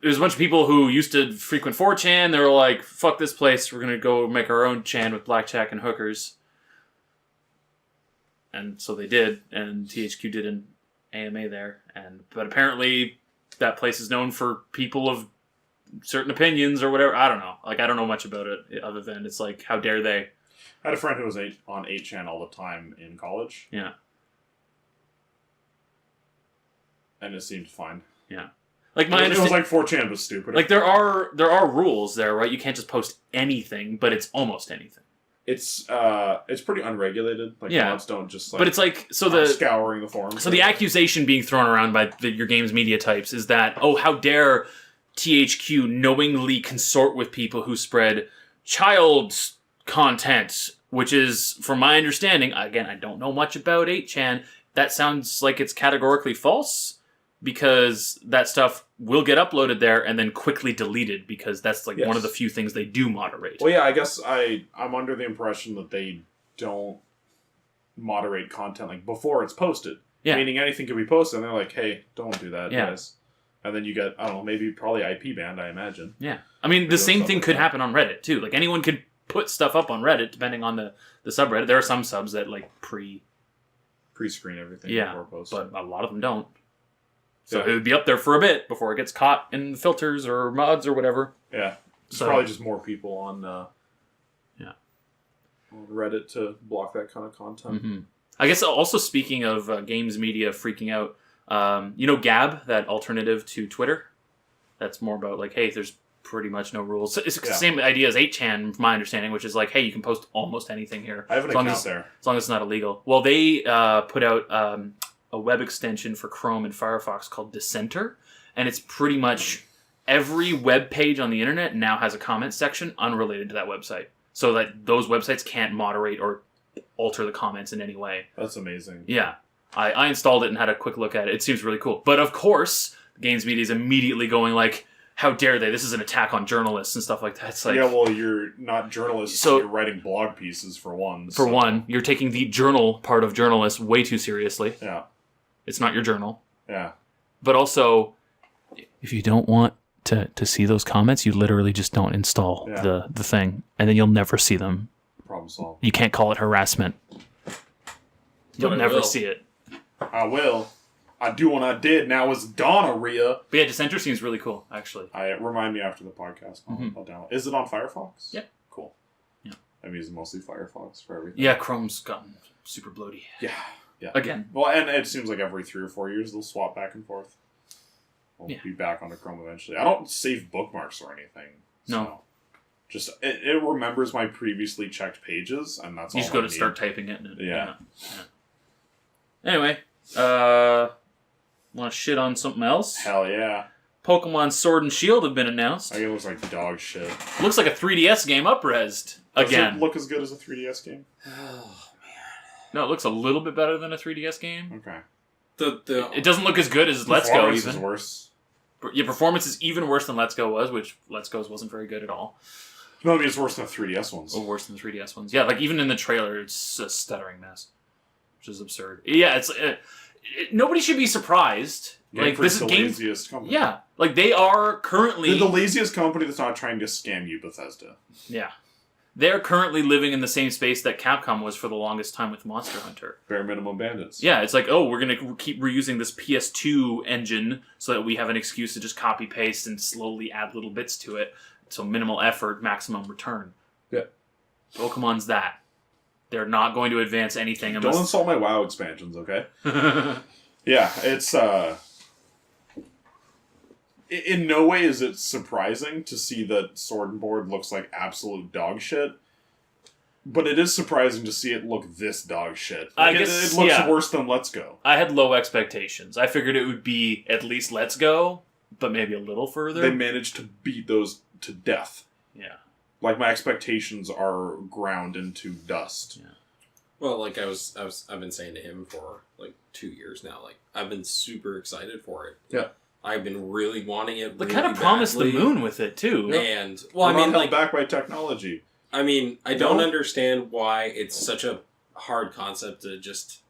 there's a bunch of people who used to frequent 4chan. They were like, fuck this place. We're going to go make our own chan with blackjack and hookers. And so they did, and THQ did an AMA there. But apparently that place is known for people of certain opinions or whatever. I don't know. I don't know much about it other than it's like, how dare they? I had a friend who was on 8chan all the time in college. Yeah. And it seemed fine. Yeah. It was like 4chan was stupid. Like there are rules there, right? You can't just post anything, but it's almost anything. It's pretty unregulated. Like mods don't just but it's like scouring the forums. So the accusation being thrown around by your game's media types is that, oh, how dare THQ knowingly consort with people who spread child content, which is, from my understanding, again, I don't know much about 8chan, that sounds like it's categorically false. Because that stuff will get uploaded there and then quickly deleted because that's one of the few things they do moderate. Well, yeah, I guess I'm under the impression that they don't moderate content before it's posted. Yeah. Meaning anything can be posted and they're like, hey, don't do that, guys. And then you get, I don't know, probably IP banned, I imagine. Yeah. I mean, the same thing could happen on Reddit, too. Anyone could put stuff up on Reddit depending on the subreddit. There are some subs that, pre-screen everything before posting. But a lot of them don't. So it would be up there for a bit before it gets caught in filters or mods or whatever. Yeah. There's probably just more people on on Reddit to block that kind of content. Mm-hmm. I guess also speaking of games media freaking out, Gab, that alternative to Twitter? That's more about like, hey, there's pretty much no rules. It's the same idea as 8chan, from my understanding, which is like, hey, you can post almost anything here. I have an account there. As long as it's not illegal. Well, they put out a web extension for Chrome and Firefox called Dissenter, and it's pretty much every web page on the internet now has a comment section unrelated to that website. So that those websites can't moderate or alter the comments in any way. That's amazing. Yeah. I installed it and had a quick look at it. It seems really cool. But of course, the games media is immediately going like, how dare they? This is an attack on journalists and stuff like that. It's like, yeah, well, you're not journalists, so you're writing blog pieces for one. For one, you're taking the journal part of journalists way too seriously. Yeah. It's not your journal. Yeah. But also, if you don't want to see those comments, you literally just don't install the thing, and then you'll never see them. Problem solved. You can't call it harassment. You'll never see it. I will. I do when I did. Now it's gonorrhea. But yeah, Dissenter seems really cool, actually. Remind me after the podcast. I'll download. Is it on Firefox? Yeah. Cool. Yeah. I'm using mostly Firefox for everything. Yeah, Chrome's gotten super bloaty. Yeah. Yeah. Again. Well, and it seems like every 3 or 4 years they'll swap back and forth. We'll be back onto Chrome eventually. I don't save bookmarks or anything. So no. Just it remembers my previously checked pages, and that's all. You just go to start typing it. Yeah. Anyway, want to shit on something else? Hell yeah. Pokemon Sword and Shield have been announced. I think it looks like dog shit. Looks like a 3DS game up-resed again. Does it look as good as a 3DS game? Oh man. No, it looks a little bit better than a 3DS game. Okay. It doesn't look as good as Let's Go even. Performance is worse. Yeah, performance is even worse than Let's Go was, which Let's Go's wasn't very good at all. No, I mean it's worse than the 3DS ones. Or worse than the 3DS ones. Yeah, like even in the trailer, it's a stuttering mess, which is absurd. Yeah, it's nobody should be surprised. Like this is the laziest company. Yeah, like they are currently They're the laziest company that's not trying to scam you, Bethesda. Yeah, they're currently living in the same space that Capcom was for the longest time with Monster Hunter. Bare minimum bandits. Yeah, it's like, oh, we're gonna keep reusing this PS2 engine so that we have an excuse to just copy paste and slowly add little bits to it. So minimal effort, maximum return. Yeah, Pokemon's that. They're not going to advance anything unless... Don't insult my WoW expansions, okay? Yeah, it's in no way is it surprising to see that Sword and Board looks like absolute dog shit. But it is surprising to see it look this dog shit. Like I guess it looks worse than Let's Go. I had low expectations. I figured it would be at least Let's Go, but maybe a little further. They managed to beat those to death. Yeah. Like my expectations are ground into dust. Yeah. Well, like I've been saying to him for like 2 years now. Like I've been super excited for it. Yeah. I've been really wanting it. They really kind of promised the moon with it too. And well, I mean, held back by technology. I mean, I don't understand why it's such a hard concept to just,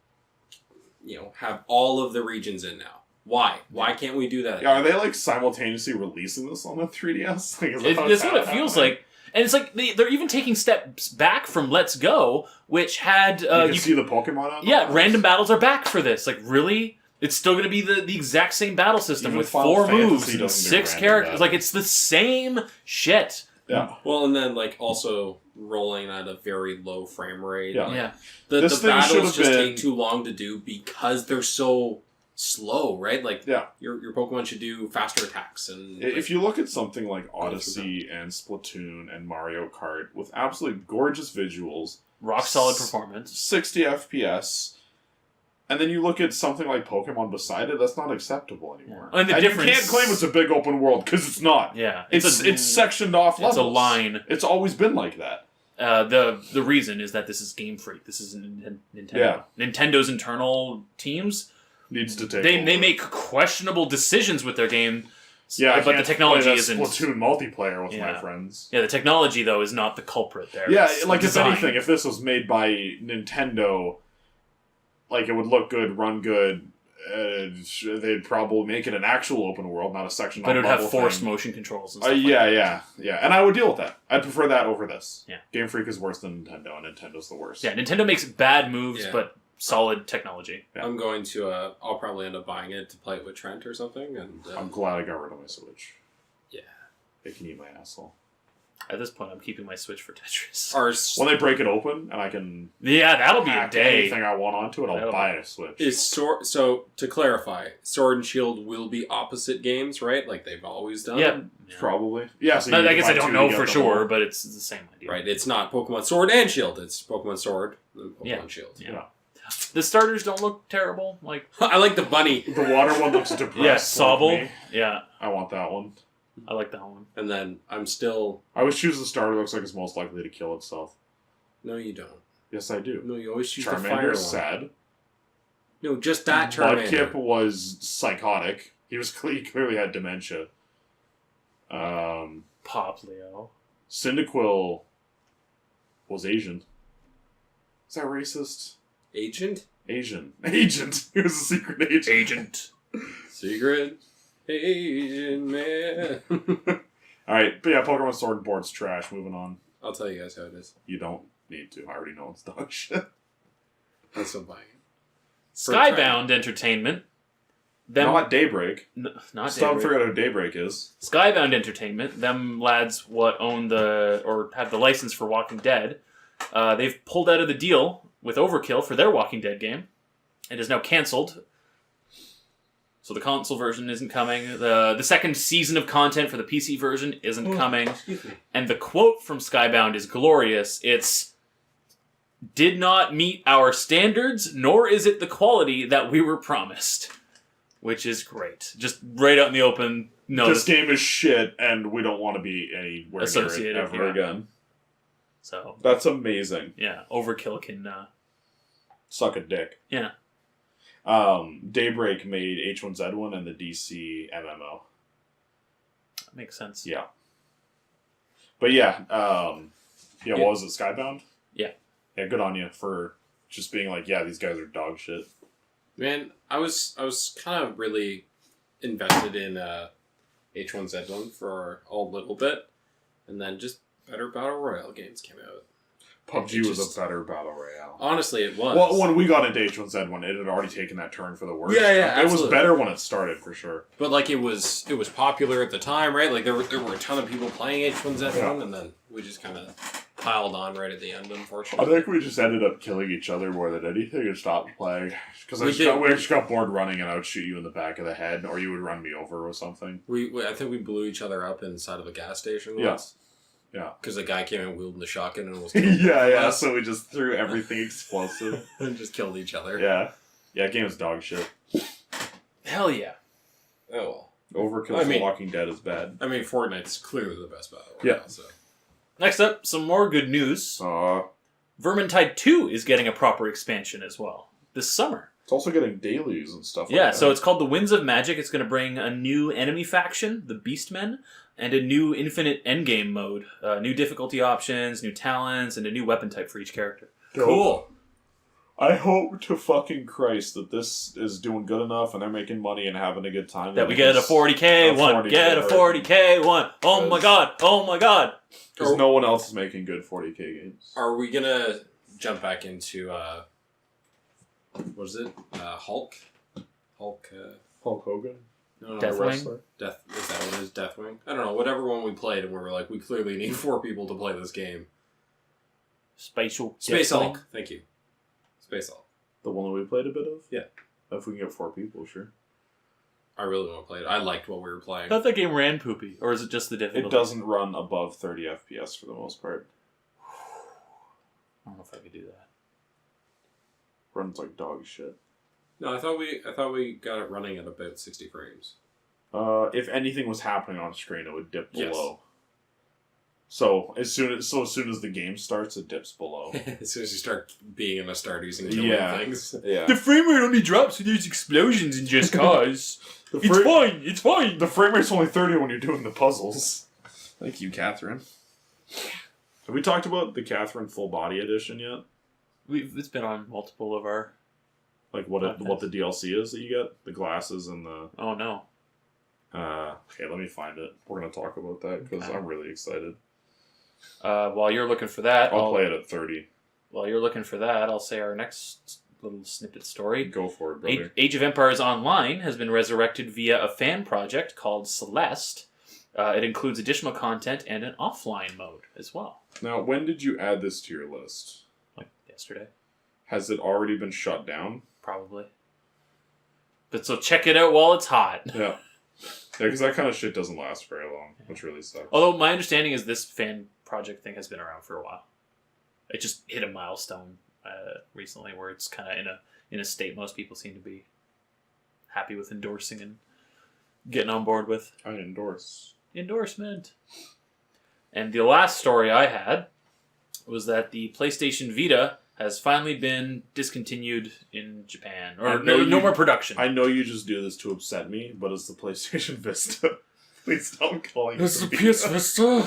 have all of the regions in now. Why? Why can't we do that? Yeah, are they like simultaneously releasing this on the 3DS? That's what it feels like. And it's like they're even taking steps back from Let's Go, which had... you can see the Pokemon on Yeah, random battles are back for this. Like, really? It's still going to be the exact same battle system even with Final 4 Fantasy moves and doesn't 6 do characters. battles. Like, it's the same shit. Yeah. Well, and then like also rolling at a very low frame rate. Yeah. Yeah. The This thing should battles have just been- take too long to do because they're so slow, right? Like your Pokemon should do faster attacks. And if you look at something like Odyssey and Splatoon and Mario Kart with absolutely gorgeous visuals, Rock solid performance. 60 FPS, and then you look at something like Pokemon beside it, that's not acceptable anymore. Yeah. And the you difference... can't claim it's a big open world, because it's not. Yeah. It's sectioned off levels. It's a line. It's always been like that. The reason is that this is Game Freak. This is Nintendo. Yeah. Nintendo internal teams Needs to take they make questionable decisions with their game. Yeah, but the technology isn't. Splatoon multiplayer with my friends. Yeah, the technology though is not the culprit there. Yeah, it's like design. if anything, if this was made by Nintendo, like it would look good, run good. They'd probably make it an actual open world, not a section. But it would have forced motion controls and stuff. Yeah, and I would deal with that. I'd prefer that over this. Yeah, Game Freak is worse than Nintendo, and Nintendo's the worst. Yeah, Nintendo makes bad moves, but solid technology. Yeah. I'm going to. I'll probably end up buying it to play it with Trent or something. And I'm glad I got rid of my Switch. Yeah. It can eat my asshole. At this point, I'm keeping my Switch for Tetris. When they break it open and I can that'll be a day. anything I want onto it, I'll buy a Switch. So to clarify, Sword and Shield will be opposite games, right? Like they've always done. Yeah. Probably. Yeah. So I guess I don't know for sure, but it's the same idea. Right. It's not Pokemon Sword and Shield. It's Pokemon Sword and Pokemon Shield. Yeah. The starters don't look terrible. Like I like the bunny. The water one looks depressed. Yeah, Sobble. Like yeah. I want that one. I like that one. And then I'm still... I always choose the starter. Looks like it's most likely to kill itself. No, you don't. Yes, I do. No, you always choose the fire one. Charmander's sad. No, just that Charmander. Mudkip was psychotic. He clearly had dementia. Poplio. Cyndaquil was Asian. Is that racist? Agent? Asian. Agent. He was a secret agent. Secret Asian man. Alright, but yeah, Pokemon Sword and Board's trash. Moving on. I'll tell you guys how it is. You don't need to. I already know it's dog shit. I'm still buying it. Skybound Entertainment. Not Daybreak. Not Stop Daybreak. forget who Daybreak is. Skybound Entertainment. Them lads own or have the license for Walking Dead. They've pulled out of the deal with Overkill for their Walking Dead game. It is now cancelled. So the console version isn't coming. The second season of content for the PC version isn't coming. Excuse me. And the quote from Skybound is glorious. It's, "Did not meet our standards, nor is it the quality that we were promised." Which is great. Just right out in the open. No, This game is shit, and we don't want to be anywhere Associated, near it ever again. So That's amazing. yeah, Overkill can. Suck a dick. Yeah. Daybreak made H1Z1 and the DC MMO. That makes sense. Yeah. But yeah, what was it, Skybound? Yeah. Yeah, good on you for just being like, yeah, these guys are dog shit. Man, I was kind of really invested in H1Z1 for a little bit, and then just better Battle Royale games came out. PUBG was a better Battle Royale. Honestly, it was. Well, when we got into H1Z1, it had already taken that turn for the worse. Yeah, It was absolutely. better when it started, for sure. But like it was popular at the time, right? Like there were a ton of people playing H1Z1, and then we just kind of piled on right at the end, I unfortunately. think we just ended up killing each other more than anything and stopped playing. Because we just got bored running, and I would shoot you in the back of the head, or you would run me over or something. I think we blew each other up inside of a gas station Yeah. once. Yeah. Because the guy came in wielding the shotgun and was yeah. So we just threw everything explosive. and just killed each other. Yeah. Yeah, game's dog shit. Hell yeah. Oh well. Overkill Walking Dead is bad. I mean, Fortnite's clearly the best battle. Yeah. So. Next up, some more good news. Vermintide 2 is getting a proper expansion as well this summer. It's also getting dailies and stuff like Yeah, that. so it's called the Winds of Magic. It's going to bring a new enemy faction, the Beastmen, and a new infinite endgame mode. New difficulty options, new talents, and a new weapon type for each character. Cool. I hope to fucking Christ that this is doing good enough and they're making money and having a good time. That we get a 40k one. Get a 40k one. Oh my god. Oh my god. Because no one else is making good 40k games. Are we gonna jump back into what is it? Hulk? Hulk Hogan? No, Deathwing? wrestler. Death is that what it is? Deathwing? I don't know, whatever one we played and we were like, we clearly need 4 people to play this game. Space Hulk. Thank you. Space Hulk. The one that we played a bit of? Yeah. If we can get 4 people, sure. I really want to play it. I liked what we were playing. I thought that game ran poopy. Or is it just the difficulty? It doesn't run above 30 FPS for the most part. I don't know if I could do that. Runs like dog shit. No, I thought we got it running at about 60 frames. If anything was happening on screen, it would dip Yes. below. So as soon as the game starts, it dips below. As soon as you start being in a Stardews and killing things. Yeah. The frame rate only drops when there's explosions in Just Cause. It's fine. The frame rate's only 30 when you're doing the puzzles. Thank you, Catherine. Have we talked about the Catherine Full Body Edition yet? It's been on multiple of our... Like what the DLC is that you get? The glasses and the... Oh, no. Okay, let me find it. We're going to talk about that because I'm really excited. While you're looking for that... I'll play it at 30. While you're looking for that, I'll say our next little snippet story. Go for it, brother. Age of Empires Online has been resurrected via a fan project called Celeste. It includes additional content and an offline mode as well. Now, when did you add this to your list? Like yesterday. Has it already been shut down? Probably. But so check it out while it's hot. Yeah. Yeah, because that kind of shit doesn't last very long, which really sucks. Although my understanding is this fan project thing has been around for a while. It just hit a milestone recently where it's kind of in a state most people seem to be happy with endorsing and getting on board with. I endorse. Endorsement. And the last story I had was that the PlayStation Vita has finally been discontinued in Japan. Or no more production. I know you just do this to upset me, but it's the PlayStation Vista. Please stop calling it the PS Vista.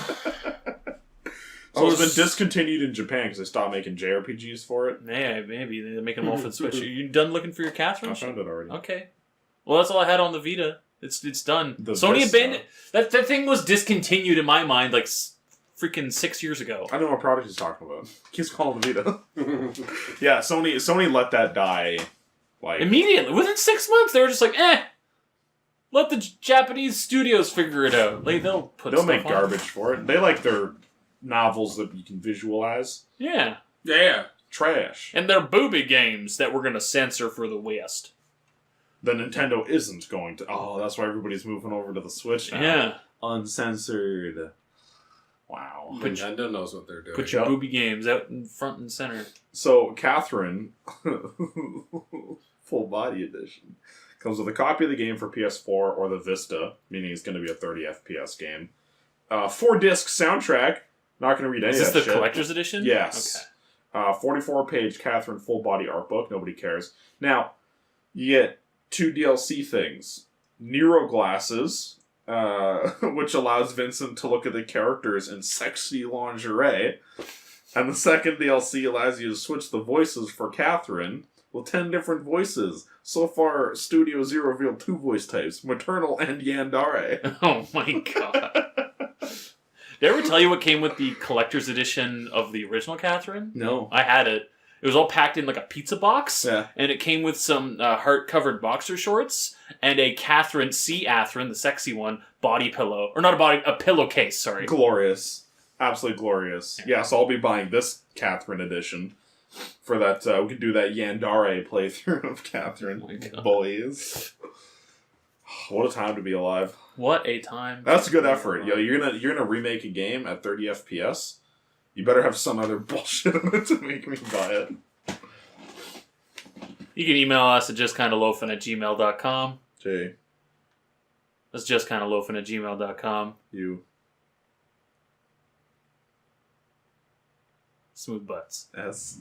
So it's been discontinued in Japan because they stopped making JRPGs for it? Yeah, maybe. They're making them all for the Switch. Are you done looking for your Catherine? I found it already. Okay. Well, that's all I had on the Vita. It's done. Sony Vista. abandoned... That thing was discontinued in my mind like freaking 6 years ago. I know what product he's talking about. He keeps calling the Vita. Yeah, Sony let that die. Like immediately. Within 6 months, they were just like, let the Japanese studios figure it out. Like, they'll make garbage for it. They like their novels that you can visualize. Yeah. Yeah. Trash. And they're booby games that we're going to censor for the West. The Nintendo isn't going to. Oh, that's why everybody's moving over to the Switch now. Yeah. Uncensored. Wow. Nintendo knows what they're doing. Put your booby games out in front and center. So, Catherine, full body edition, comes with a copy of the game for PS4 or the Vista, meaning it's going to be a 30 FPS game. 4-disc soundtrack. Not going to read any of that shit. Is this the collector's edition? Yes. Okay. 44-page Catherine full body art book. Nobody cares. Now, you get 2 DLC things. Nero glasses, which allows Vincent to look at the characters in sexy lingerie. And the second DLC allows you to switch the voices for Catherine with 10 different voices. So far, Studio Zero revealed 2 voice types, maternal and Yandere. Oh my god. Did I ever tell you what came with the collector's edition of the original Catherine? No. I had it. It was all packed in like a pizza box. Yeah. And it came with some heart-covered boxer shorts and a Catherine, the sexy one, body pillow. Or not a pillowcase, sorry. Glorious. Absolutely glorious. Yeah, so I'll be buying this Catherine edition for that. We could do that Yandere playthrough of Catherine. Oh Boys. What a time to be alive. What a time. That's a good effort. Yo, you're gonna remake a game at 30 FPS? You better have some other bullshit in it to make me buy it. You can email us at justkindaloafin@gmail.com. Jay. That's justkindaloafin@gmail.com. You. Smooth butts. S.